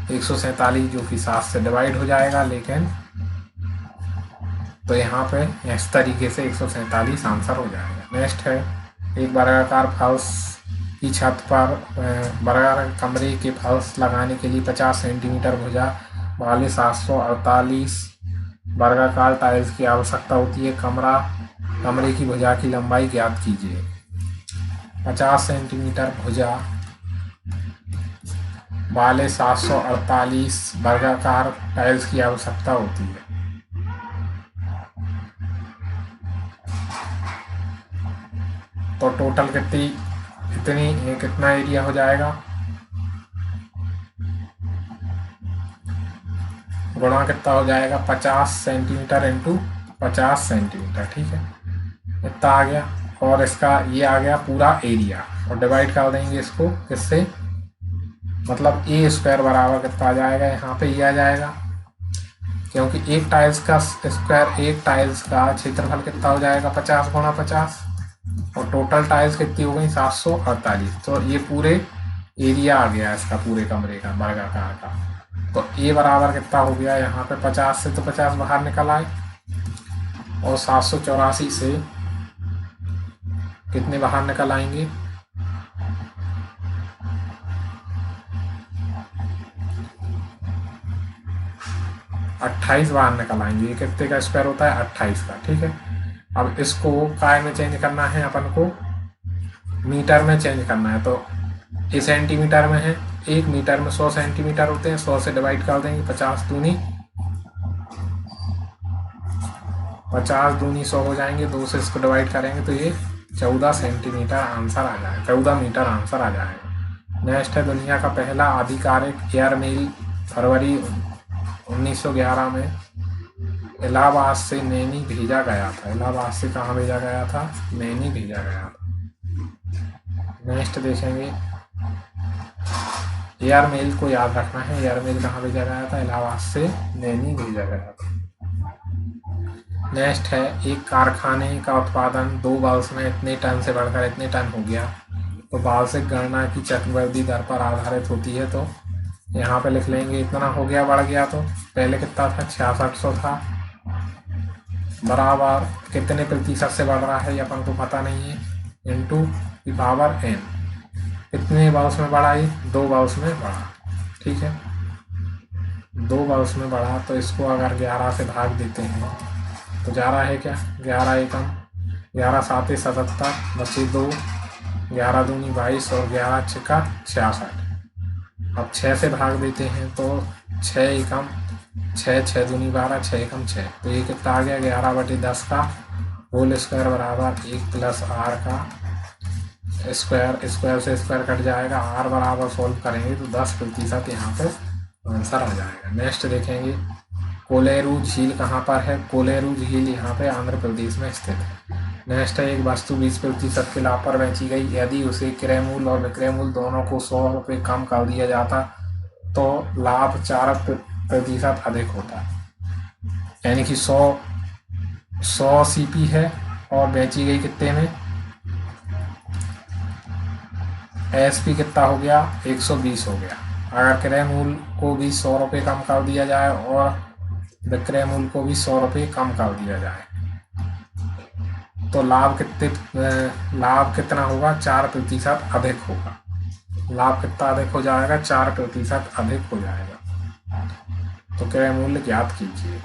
147 जो कि 7 से डिवाइड हो जाएगा, लेकिन तो यहाँ पे इस तरीके से 147 आंसर हो जाएगा। नेक्स्ट है, एक वर्गाकार फर्श की छत पर वर्गाकार कमरे के फर्श लगाने के लिए 50 सेंटीमीटर भुजा वाले 748 वर्गाकार टाइल्स की आवश्यकता होती है। कमरे की भुजा की लंबाई ज्ञात कीजिए। 50 सेंटीमीटर भुजा वाले 748 वर्गाकार टाइल्स की आवश्यकता होती है। तो टोटल कितना एरिया हो जाएगा, गुणा कितना हो जाएगा 50 सेंटीमीटर इंटू 50 सेंटीमीटर, ठीक है, इतना आ गया। और इसका ये आ गया पूरा एरिया, और डिवाइड कर देंगे इसको किससे, मतलब ए स्क्वायर बराबर कितना आ जाएगा, यहाँ पे ये आ जाएगा, क्योंकि एक टाइल्स का स्क्वायर, एक टाइल्स का क्षेत्रफल कितना हो जाएगा 50 गुणा 50, और टोटल टाइल्स कितनी हो गई 748। तो ये पूरे एरिया आ गया इसका पूरे कमरे का वर्गाकार का। तो ए बराबर कितना हो गया, यहाँ पे 50 से तो 50 बाहर निकल आए, और 784 से कितने बाहर निकल आएंगे, 28 बाहर निकल आएंगे। ये कितने का स्क्वायर होता है 28 का, ठीक है। अब इसको काय में चेंज करना है, अपन को मीटर में चेंज करना है। तो ये सेंटीमीटर में है, 1 मीटर में 100 सेंटीमीटर होते हैं, 100 से डिवाइड कर देंगे, 50 दूनी 100 हो जाएंगे, 2 से इसको डिवाइड करेंगे तो ये 14 सेंटीमीटर आंसर आ जाएगा, 14 मीटर आंसर आ जाएगा। नेक्स्ट है दुनिया का पहला आधिकारिक एयरमेल फरवरी 1911 में इलाहाबाद से नैनी भेजा गया था। इलाहाबाद से कहाँ भेजा गया था, नैनी भेजा गया था। नेक्स्ट देखेंगे, एयरमेल को याद रखना है, एयरमेल कहाँ भेजा गया था, इलाहाबाद से नैनी भेजा गया था। नेक्स्ट है, एक कारखाने का उत्पादन 2 वर्ष में इतने टन से बढ़कर इतने टन हो गया, तो वार्षिक गणना की चक्रवृद्धि दर पर आधारित होती है। तो यहाँ पे लिख लेंगे इतना हो गया, बढ़ गया, तो पहले कितना था 6600 था, बराबर कितने प्रतिशत से बढ़ रहा है ये अपन को पता नहीं है, इंटू की पावर n, कितने वर्ष में बढ़ा, ये 2 वर्ष में बढ़ा, ठीक है, 2 वर्ष में बढ़ा। तो इसको अगर 11 से भाग देते हैं तो जा रहा है क्या, 11 एकम 11 7 77 बचे 2, 11 दूनी 22 और 11 छक्का 66। अब 6 से भाग देते हैं तो 6 एकम 6, 6 दूनी 12, 6 एकम 6, तो ये कितना आ गया 11/10 का होल स्क्वायर बराबर 1 प्लस आर का स्क्वायर, स्क्वायर से स्क्वायर कट जाएगा, आर बराबर सोल्व करेंगे तो 10% यहाँ पे आंसर आ जाएगा। नेक्स्ट देखेंगे, कोलेरू झील कहाँ पर है, कोलेरू झील यहाँ पे आंध्र प्रदेश में स्थित है। नेक्स्ट है, एक वस्तु 20% के लाभ पर बेची गई, यदि उसे क्रय मूल्य और विक्रय मूल्य दोनों को 100 रुपये कम कर दिया जाता तो लाभ 4% अधिक होता है, यानी कि 100 सीपी है और बेची गई कितने में, एसपी कितना हो गया 120 हो गया। अगर क्रय मूल्य को भी 100 रुपये कम कर दिया जाए और विक्रय मूल्य को भी 100 रुपये कम कर दिया जाए तो लाभ कितना होगा 4% अधिक होगा। लाभ कितना अधिक हो जाएगा, 4% अधिक हो जाएगा। तो क्रय मूल्य ज्ञात कीजिए।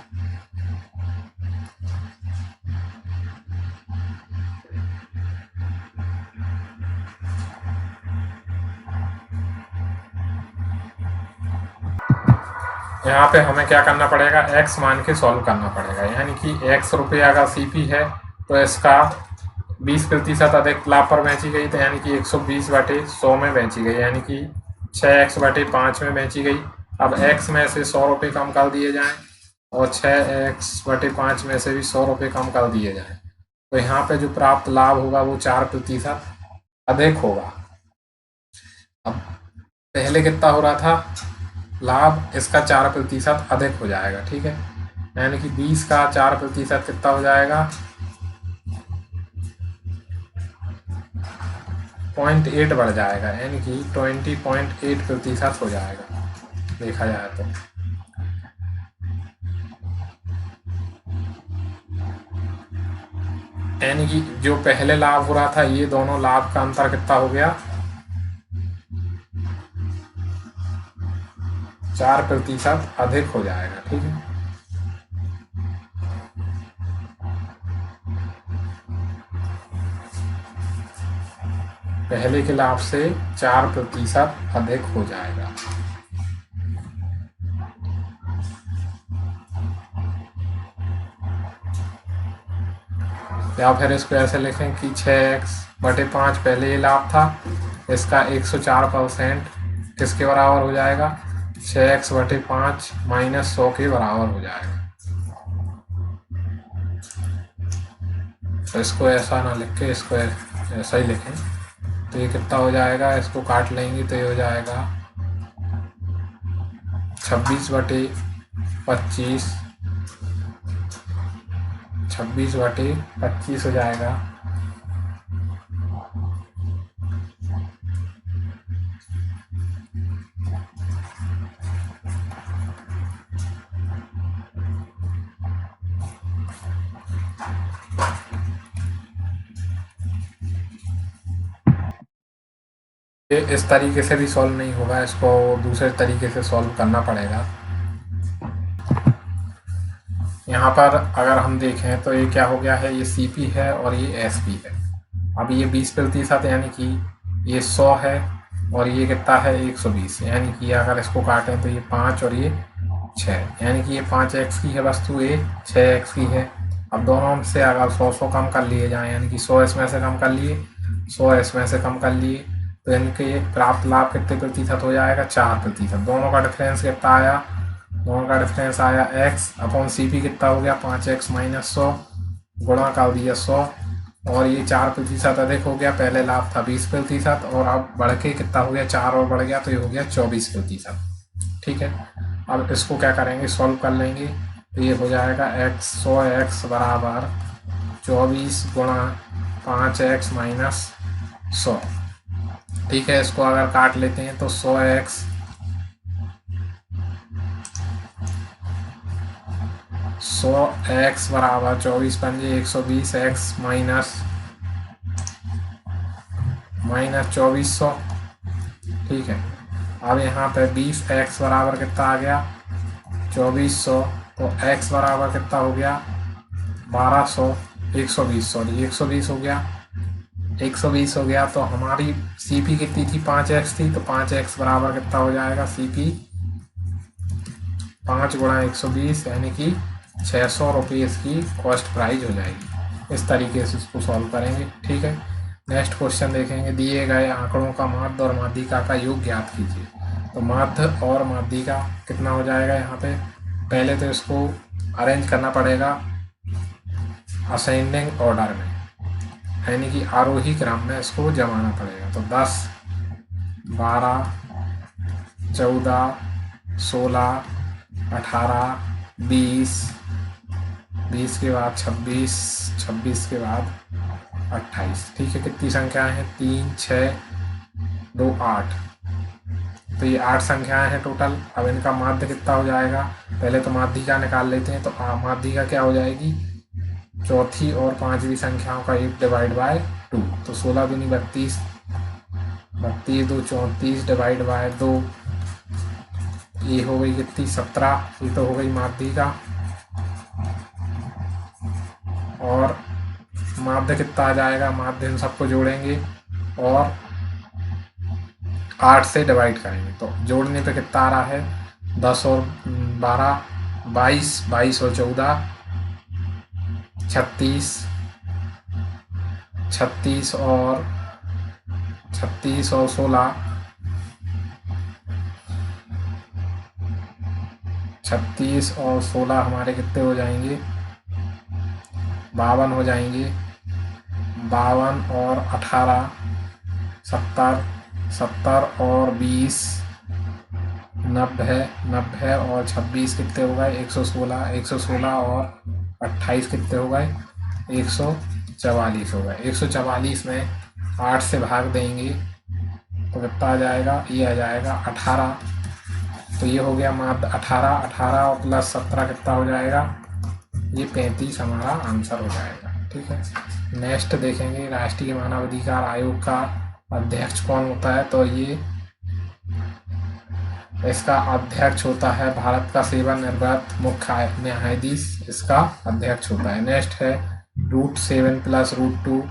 यहाँ पे हमें क्या करना पड़ेगा, x मान के सॉल्व करना पड़ेगा, यानी कि x रुपये अगर सीपी है तो इसका 20% अधिक लाभ पर बेची गई, तो यानी कि 120/100 में बेची गई, यानी कि 6x/5 में बेची गई। अब x में से 100 रुपये कम कर दिए जाएं और 6x/5 में से भी 100 रुपये कम कर दिए जाएं, तो यहाँ पे जो प्राप्त लाभ होगा वो 4% अधिक होगा। अब पहले कितना हो रहा था लाभ, इसका 4% अधिक हो जाएगा, ठीक है, यानी कि 20 का 4% कितना हो जाएगा 0.8 बढ़ जाएगा, यानी कि 20.8% हो जाएगा देखा जाए तो। यानी कि जो पहले लाभ हो रहा था ये दोनों लाभ का अंतर कितना हो गया 4% अधिक हो जाएगा, ठीक है। पहले के लाभ से 4% अधिक हो जाएगा। या फिर इसको ऐसे लिखें कि 6x/5 पहले ये लाभ था, इसका 104% किसके बराबर हो जाएगा 6x/5 -100 के बराबर हो जाएगा। तो इसको ऐसा ना लिख के इसको ऐसा ही लिखें। तो ये कितना हो जाएगा, इसको काट लेंगे तो ये हो जाएगा 26/25, 26/25 हो जाएगा। ये इस तरीके से भी सॉल्व नहीं होगा, इसको दूसरे तरीके से सॉल्व करना पड़ेगा। यहाँ पर अगर हम देखें तो ये क्या हो गया है, ये CP है और ये SP है। अब ये 20% यानी कि ये 100 है और ये कितना है 120, यानी कि अगर इसको काटें तो ये 5 और ये 6, यानी कि ये 5x की है वस्तु, ये 6x की है। अब दोनों से अगर 100 कम कर लिए जाएँ, यानी कि 100 इसमें से कम कर लिए, 100 इसमें से कम कर लिए, तो इनके प्राप्त लाभ कितने प्रतिशत हो जाएगा, 4%। दोनों का डिफरेंस कितना आया, दोनों का डिफरेंस आया x/CP कितना हो गया 5x - 100 गुणा कर दिया 100, और ये 4% अधिक हो गया। पहले लाभ था 20% और अब बढ़ के कितना हो गया, 4 और बढ़ गया तो ये हो गया 24%। ठीक है, अब इसको क्या करेंगे, सॉल्व कर लेंगे। तो ये हो जाएगा 100x बराबर 24 गुणा 5x - 100। ठीक है, इसको अगर काट लेते हैं तो 100x बराबर 24 पंजे 120x माइनस 2400। ठीक है, अब यहाँ पे 20x बराबर कितना आ गया 2400, तो x बराबर कितना हो गया 1200, 120 सॉरी 120 हो गया, 120 हो गया। तो हमारी CP कितनी थी 5x थी, तो 5x बराबर कितना हो जाएगा CP 5 गुणा 120, यानी कि 600 रुपये इसकी कॉस्ट प्राइस हो जाएगी। इस तरीके से इसको सॉल्व करेंगे। ठीक है, नेक्स्ट क्वेश्चन देखेंगे। दिए गए आंकड़ों का माध्य और माध्यिका का योग ज्ञात कीजिए। तो माध्य और माध्यिका कितना हो जाएगा, यहाँ पे पहले तो इसको अरेंज करना पड़ेगा असेंडिंग ऑर्डर में, यानी कि आरोही क्रम में इसको जमाना पड़ेगा। तो 10, 12, 14, 16, 18, 20, 20 के बाद 26, 26 के बाद 28। ठीक है, कितनी संख्याएं हैं 3, 6, 2, 8। तो ये 8 संख्याएं हैं टोटल। अब इनका माध्य कितना हो जाएगा, पहले तो माध्यिका निकाल लेते हैं। तो माध्यिका क्या हो जाएगी, चौथी और पांचवी संख्याओं का 1 डिवाइड बाय 2। तो 16 दूनी 32, 32 2 34 डिवाइड बाय 2, ये हो गई कितनी 17। ये तो हो गई माध्यिका। और माध्य कितना आ जाएगा, माध्य इन सबको जोड़ेंगे और 8 से डिवाइड करेंगे। तो जोड़ने पे कितना आ रहा है 10 और 12 22, 22 और 14 36, 36 और 16 36 और 16 हमारे कितने हो जाएंगे 52 हो जाएंगे। 52 और 18 70, 70 और 20 90, 90 और 26 कितने हो गए 116, 116 और 28 कितने हो गए 144 हो गए। 144 में 8 से भाग देंगे तो कितना आ जाएगा, ये आ जाएगा 18। तो ये हो गया माध्य 18, 18 और प्लस 17 कितना हो जाएगा, ये 35 हमारा आंसर हो जाएगा। ठीक है, नेक्स्ट देखेंगे राष्ट्रीय मानवाधिकार आयोग का अध्यक्ष कौन होता है। तो ये इसका अध्यक्ष होता है भारत का सेवानिवृत्त मुख्य न्यायाधीश, इसका अध्यक्ष होता है। नेक्स्ट है √7 + √2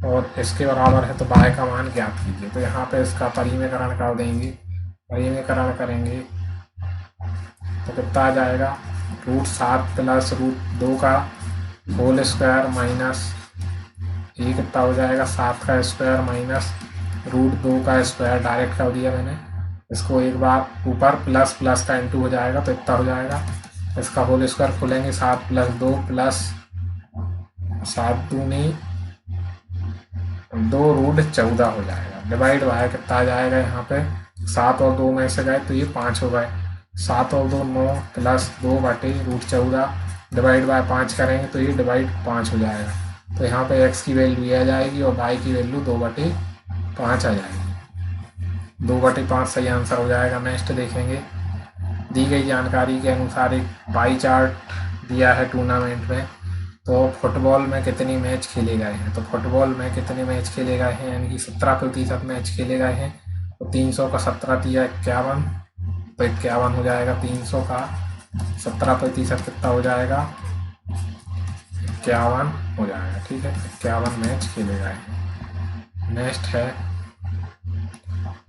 और इसके बराबर है तो y का मान ज्ञात कीजिए। तो यहाँ पे इसका परिमेयकरण कर देंगे, परिमेयकरण करेंगे तो कितना आ जाएगा √7 + √2 का होल स्क्वायर माइनस ये कितना हो जाएगा 7 का स्क्वायर माइनस √2 का स्क्वायर, डायरेक्ट कर दिया मैंने। इसको एक बार ऊपर प्लस प्लस का इंटू हो जाएगा तो इतना हो जाएगा। इसका होल स्क्वायर खोलेंगे 7 + 2 प्लस 7 दूनी 2√14 हो जाएगा। डिवाइड बाय कितना आ जाएगा यहाँ पे 7 और 2 में से गए तो ये 5 हो गए। 7 और 2 9 प्लस 2/√14 डिवाइड बाय 5 करेंगे तो ये डिवाइड 5 हो जाएगा। तो यहाँ पे x की वैल्यू आ जाएगी और y की वैल्यू 2/5 आ जाएगी। 2/5 सही आंसर हो जाएगा। नेक्स्ट देखेंगे, दी गई जानकारी के अनुसार एक पाई चार्ट दिया है टूर्नामेंट में। तो फुटबॉल में कितने मैच खेले गए हैं? तो फुटबॉल में कितने मैच खेले गए हैं, यानी कि 17% मैच खेले गए हैं। तो 300 का 17 दिया 51, तो 51 हो जाएगा। 300 का 17% कितना हो जाएगा? 51 हो जाएगा। ठीक है, 51 मैच खेले गए हैं। नेक्स्ट है,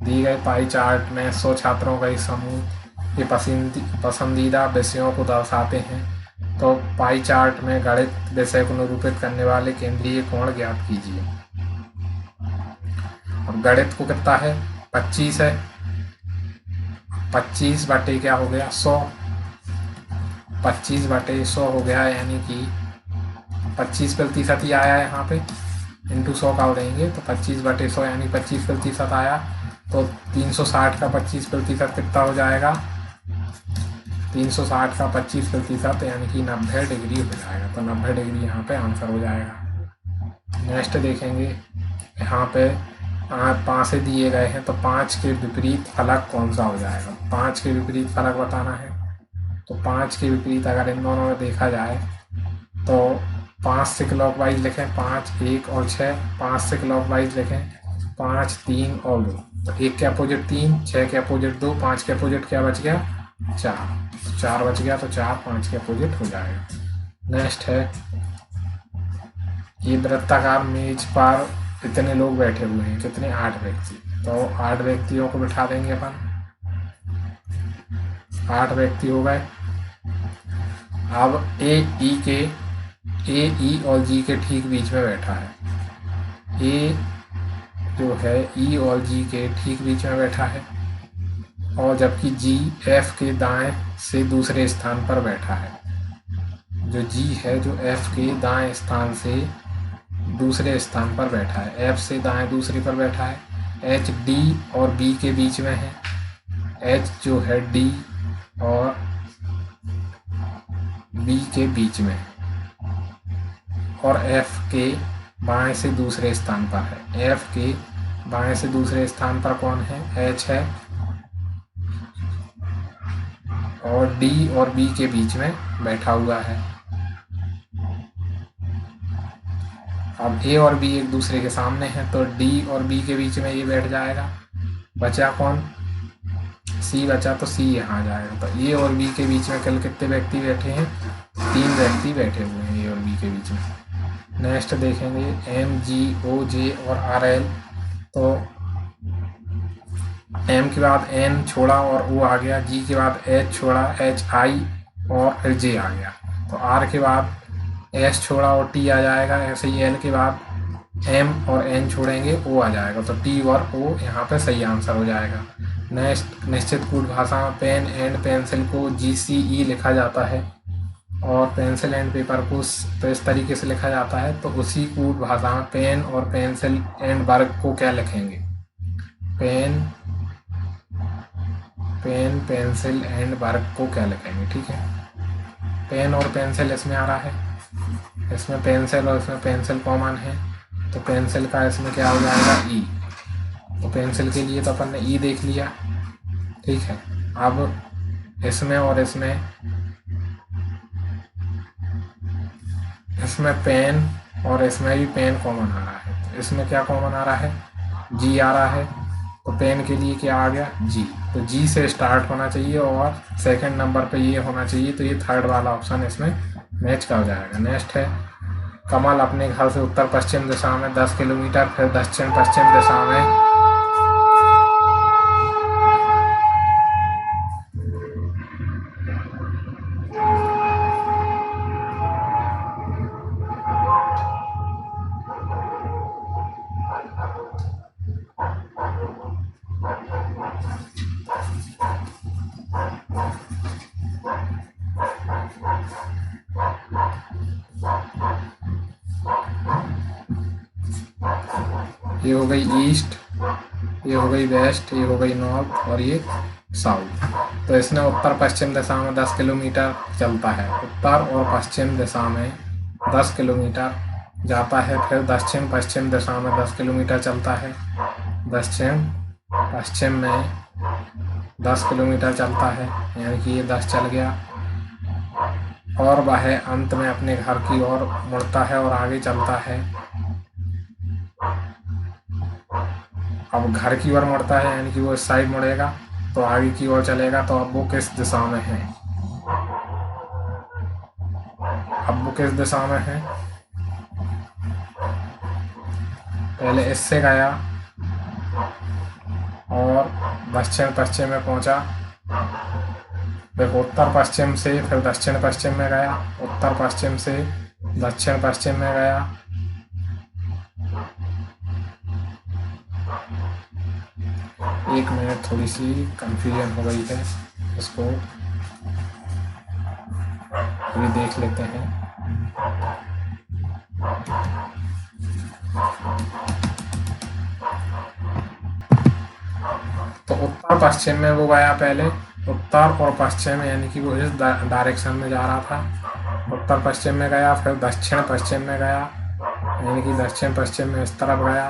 दी गए पाई चार्ट में 100 छात्रों का एक समूह ये पसंदीदा विषयों को दर्शाते हैं। तो पाई चार्ट में गणित विषय को निरूपित करने वाले केंद्रीय कोण ज्ञात कीजिए। अब गणित को कितना है? 25 है। 25 बटे क्या हो गया? 100। 25 बटे 100 हो गया, यानी कि 25% ही आया है यहाँ पे, इंटू 100 का देंगे तो 25 बटे 100 यानी 25% आया। तो 360 का 25% कितना हो जाएगा? 360 का 25% यानी कि 90 डिग्री हो जाएगा। तो 90 डिग्री यहाँ पे आंसर हो जाएगा। नेक्स्ट देखेंगे, यहाँ पे 5 से दिए गए हैं तो 5 के विपरीत फलक कौन सा हो जाएगा? 5 के विपरीत फलक बताना है। तो 5 के विपरीत अगर इन दोनों में देखा जाए तो 5 से क्लॉकवाइज लिखें 5, 1 और 6। 5 से क्लॉकवाइज लिखें 5, 3 और 2। तो 1 के अपोजिट 3, 6 के अपोजिट 2, 5 के अपोजिट क्या बच गया? 4। 4 बच गया तो 4 5 के अपोजिट हो जाएगा। नेक्स्ट है, ये वृत्ताकार मेज पर कितने लोग बैठे हुए हैं? कितने? 8 व्यक्ति। तो 8 व्यक्तियों को बिठा देंगे अपन। 8 व्यक्ति हो गए। अब ए ई और जी के ठीक बीच में बैठा है। ए जो है ई और जी के ठीक बीच में बैठा है, और जबकि जी एफ के दाएं से दूसरे स्थान पर बैठा है। जो जी है जो एफ के दाएं स्थान से दूसरे स्थान पर बैठा है, एफ से दाएं दूसरे पर बैठा है। एच डी और बी के बीच में है। एच जो है डी और बी के बीच में है, और एफ के बाएं से दूसरे स्थान पर है। एफ के बाएं से दूसरे स्थान पर कौन है? एच है, और डी और बी के बीच में बैठा हुआ है। अब ए और बी एक दूसरे के सामने हैं तो डी और बी के बीच में ये बैठ जाएगा। बचा कौन? सी बचा, तो सी यहाँ आ जाएगा। तो ए और बी के बीच में कल कितने व्यक्ति बैठे हैं? 3 व्यक्ति बैठे हुए हैं ए और बी के बीच में। नेक्स्ट देखेंगे, एम जी ओ जे और आर एल। तो एम के बाद एन छोड़ा और ओ आ गया। जी के बाद एच छोड़ा, एच आई और जे आ गया। तो आर के बाद एस छोड़ा और टी आ जाएगा। ऐसे ही एल के बाद एम और एन छोड़ेंगे, ओ आ जाएगा। तो टी और ओ यहाँ पे सही आंसर हो जाएगा। नेक्स्ट, निश्चित कूट भाषा में पेन एंड पेंसिल को GCE लिखा जाता है, और पेंसिल एंड पेपर को तो इस तरीके से लिखा जाता है। तो उसी कूट भाषा में पेन और पेंसिल एंड वर्क को क्या लिखेंगे? पेन पेंसिल एंड वर्क को क्या लिखेंगे? ठीक है, पेन और पेंसिल इसमें आ रहा है, इसमें पेंसिल और इसमें पेंसिल कॉमन है, तो पेंसिल का इसमें क्या हो जाएगा? ई। तो पेंसिल के लिए तो अपन ने ई देख लिया। ठीक है, अब इसमें और इसमें पेन और इसमें भी पेन कॉमन आ रहा है। तो इसमें क्या कॉमन आ रहा है? जी आ रहा है। तो पेन के लिए क्या आ गया? जी। तो जी से स्टार्ट होना चाहिए और सेकंड नंबर पे ये होना चाहिए। तो ये थर्ड वाला ऑप्शन इसमें मैच का हो जाएगा। नेक्स्ट है, कमल अपने घर से उत्तर पश्चिम दिशा में 10 किलोमीटर, फिर दक्षिण पश्चिम दिशा में ये हो गई ईस्ट, ये हो गई वेस्ट, ये हो गई नॉर्थ और ये साउथ। तो इसने उत्तर पश्चिम दिशा में 10 किलोमीटर चलता है, उत्तर और पश्चिम दिशा में 10 किलोमीटर जाता है। फिर दक्षिण पश्चिम दिशा में 10 किलोमीटर चलता है, दक्षिण पश्चिम में 10 किलोमीटर चलता है, यानी कि ये 10 चल गया। और वह अंत में अपने घर की ओर मुड़ता है और आगे चलता है। अब घर की ओर मुड़ता है यानी कि वो इस साइड मुड़ेगा तो आगे की ओर चलेगा। तो अब वो किस दिशा में है, अब वो किस दिशा में है? पहले इससे गया और दक्षिण पश्चिम में पहुंचा, देखो उत्तर पश्चिम से फिर दक्षिण पश्चिम में गया, उत्तर पश्चिम से दक्षिण पश्चिम में गया। एक मिनट, थोड़ी सी कंफ्यूजन हो गई है, इसको अभी देख लेते हैं। तो उत्तर पश्चिम में वो गया पहले, उत्तर और पश्चिम यानी कि वो इस डायरेक्शन में जा रहा था, उत्तर पश्चिम में गया। फिर दक्षिण पश्चिम में गया यानी कि दक्षिण पश्चिम में इस तरफ गया,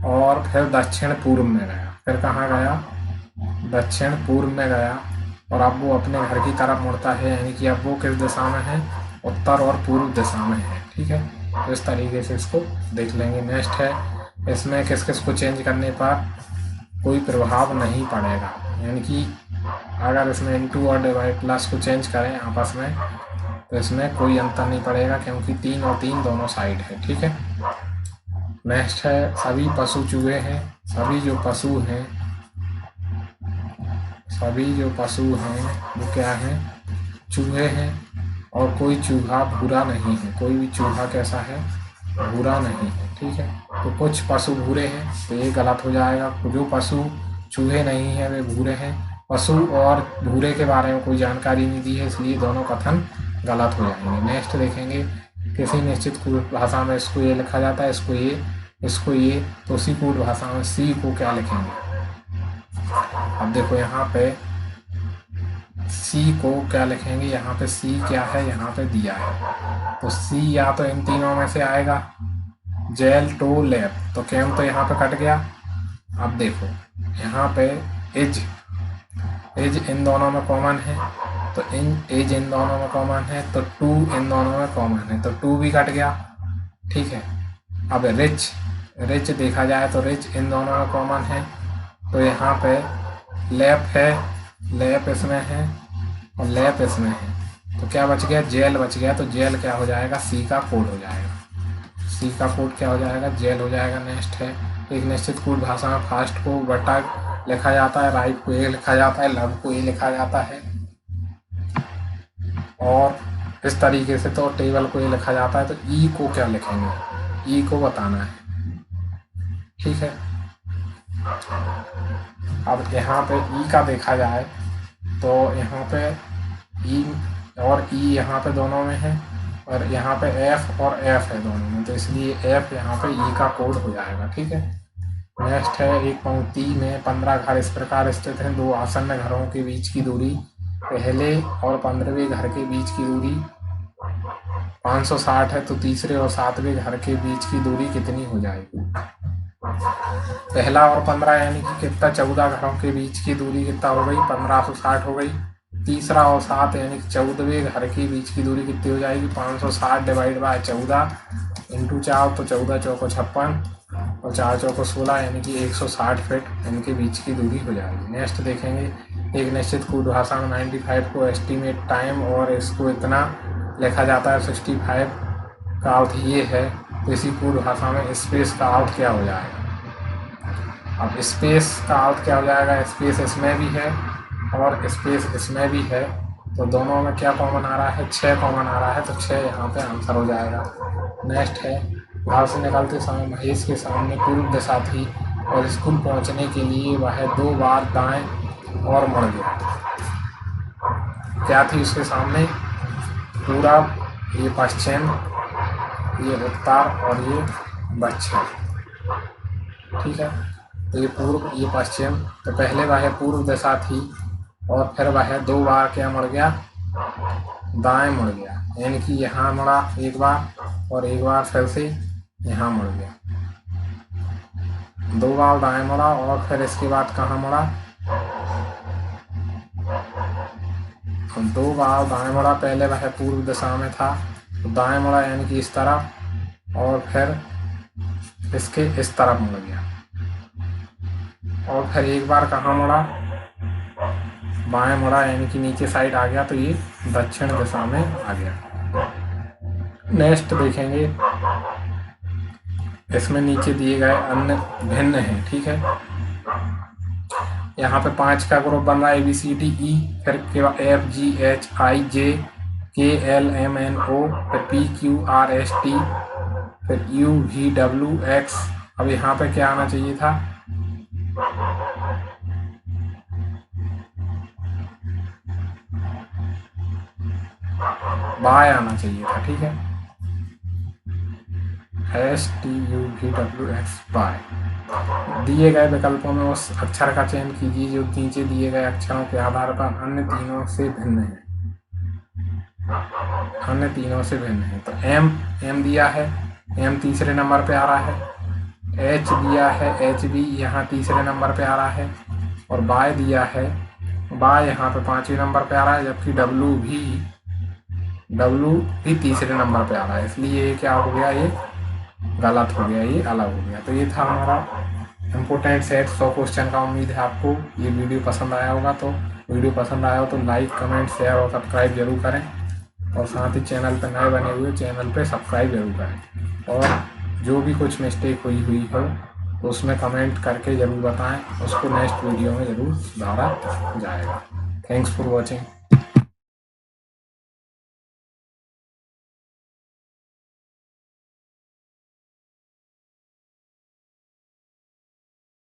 और फिर दक्षिण पूर्व में गया। फिर कहाँ गया? दक्षिण पूर्व में गया। और अब वो अपने घर की तरफ मुड़ता है, यानी कि अब वो किस दिशा में है? उत्तर और पूर्व दिशा में है। ठीक है, तो इस तरीके से इसको देख लेंगे। नेक्स्ट है, इसमें किस किस को चेंज करने पर कोई प्रभाव नहीं पड़ेगा, यानी कि अगर इसमें इनटू और डिवाइड प्लस को चेंज करें आपस में तो इसमें कोई अंतर नहीं पड़ेगा, क्योंकि 3 और 3 दोनों साइड है। ठीक है, नेक्स्ट है, सभी पशु चूहे हैं। सभी जो पशु हैं, सभी जो पशु हैं वो क्या हैं? चूहे हैं। और कोई चूहा भूरा नहीं है, कोई भी चूहा कैसा है? भूरा नहीं है। ठीक है, तो कुछ पशु भूरे हैं तो ये गलत हो जाएगा। जो पशु चूहे नहीं है वे भूरे हैं। पशु और भूरे के बारे में कोई जानकारी नहीं दी है, इसलिए दोनों कथन गलत हो जाएंगे। नेक्स्ट देखेंगे, किसी निश्चित कूट भाषा में इसको ये लिखा जाता है, इसको ये, तो उसी कूट भाषा में सी को क्या लिखेंगे? अब देखो यहाँ पे सी को क्या लिखेंगे? यहाँ पे सी क्या है? यहाँ पे दिया है, तो सी या तो इन तीनों में से आएगा, जेल, टो, लैब। तो कैम तो यहाँ पे कट गया। अब देखो यहाँ पे इज इन दोनों में कॉमन है, तो इज इन दोनों में कॉमन है, तो टू इन दोनों में कॉमन है, तो टू भी कट गया। ठीक है, अब रिच देखा जाए तो रिच इन दोनों में कॉमन है, तो यहाँ पे लैप है, लैप इसमें है और लैप इसमें है, तो क्या बच गया? जेल बच गया। तो जेल क्या हो जाएगा? सी का कोड हो जाएगा। सी का कोड क्या हो जाएगा? जेल हो जाएगा। नेक्स्ट है, एक निश्चित कूट भाषा में फास्ट को बटा लिखा जाता है, राइट को ए लिखा जाता है, लव को ए लिखा जाता है, और इस तरीके से तो टेबल को ए लिखा जाता है। तो ई को क्या लिखेंगे? ई को बताना है। ठीक है, अब यहाँ पे ई का देखा जाए तो यहाँ पे ई और ई यहाँ पे दोनों में है, और यहाँ पे एफ और एफ है दोनों में, तो इसलिए एफ यहाँ पे ई का कोड हो जाएगा। ठीक है, नेक्स्ट है, एक पंक्ति में 15 घर इस प्रकार स्थित हैं। 2 आसन्न घरों के बीच की दूरी, पहले और 15वें घर के बीच की दूरी 560 है, तो तीसरे और 7वें घर के बीच की दूरी कितनी हो जाएगी? पहला और 15 यानी कि कितना? 14 घरों के बीच की दूरी कितना हो गई? 1560 हो गई। तीसरा और 7 यानी कि 14वें घर के बीच की दूरी कितनी हो जाएगी? 560 डिवाइड बाय 14 इंटू 4, तो 14 चौको 56 और 4 चौको 16 यानी कि 160 फीट इनके बीच की दूरी हो जाएगी। नेक्स्ट देखेंगे, एक निश्चित कूट भाषा में 95 को एस्टीमेट टाइम और इसको इतना लिखा जाता है, 65 का अर्थ ये है, तो इसी कूट भाषा में स्पेस का अर्थ क्या हो जाएगा? अब स्पेस का अर्थ क्या हो जाएगा? स्पेस इसमें भी है और स्पेस इसमें भी है, तो दोनों में क्या कॉमन आ रहा है? 6 कॉमन आ रहा है, तो 6 यहाँ पे आंसर हो जाएगा। नेक्स्ट है, घर से निकलते समय महेश के सामने पूर्व दिशा थी और स्कूल पहुँचने के लिए वह 2 बार दाएं और मुड़ गया। क्या थी उसके सामने? पूरब, ये पश्चिम, ये उत्तर और ये दक्षिण। ठीक है। तो ये पूर्व, ये पश्चिम, तो पहले वह पूर्व दिशा थी और फिर वह 2 बार क्या मुड़ गया, दाएं मुड़ गया, यानी कि यहाँ मुड़ा एक बार और एक बार फिर से यहाँ मुड़ गया, 2 बार दाएं मुड़ा और फिर इसके बाद कहाँ मुड़ा, 2 बार दाएं मुड़ा। पहले वह पूर्व दिशा में था तो दाएं मुड़ा यानी कि इस तरफ, और फिर इसके इस तरफ मुड़ गया, और फिर एक बार कहाँ मुड़ा, बाएं मुड़ा यानी कि नीचे साइड आ गया, तो ये दक्षिण दिशा में आ गया। नेक्स्ट देखेंगे, इसमें नीचे दिए गए अन्य भिन्न हैं, ठीक है। यहाँ पे 5 का ग्रुप बन रहा है, ABCDE, फिर FGHIJ KLMNO, फिर PQRST, फिर UVWX। अब यहाँ पे क्या आना चाहिए था, बाय आना चाहिए था, ठीक है, STUVWX बाय। दिए गए विकल्पों में उस अक्षर का चयन कीजिए जो नीचे दिए गए अक्षरों के आधार पर अन्य तीनों से भिन्न है, अन्य तीनों से भिन्न है। तो M दिया है, M तीसरे नंबर पे आ रहा है, H दिया है, HB यहाँ तीसरे नंबर पे आ रहा है, और बाय दिया है, बाय यहाँ पे 5वें नंबर पे आ रहा है, जबकि W भी तीसरे नंबर पे आ रहा है, इसलिए ये क्या हो गया, ये गलत हो गया, ये अलग हो गया। तो ये था हमारा इम्पोर्टेंट सेट 100 क्वेश्चन का। उम्मीद है आपको ये वीडियो पसंद आया होगा। तो वीडियो पसंद आया हो तो लाइक, कमेंट, शेयर और सब्सक्राइब जरूर करें, और साथ ही चैनल पर नए बने हुए चैनल पे सब्सक्राइब जरूर करें, और जो भी कुछ मिस्टेक हुई हो तो उसमें कमेंट करके ज़रूर बताएं, उसको नेक्स्ट वीडियो में ज़रूर सुधारा जाएगा। Thanks for watching.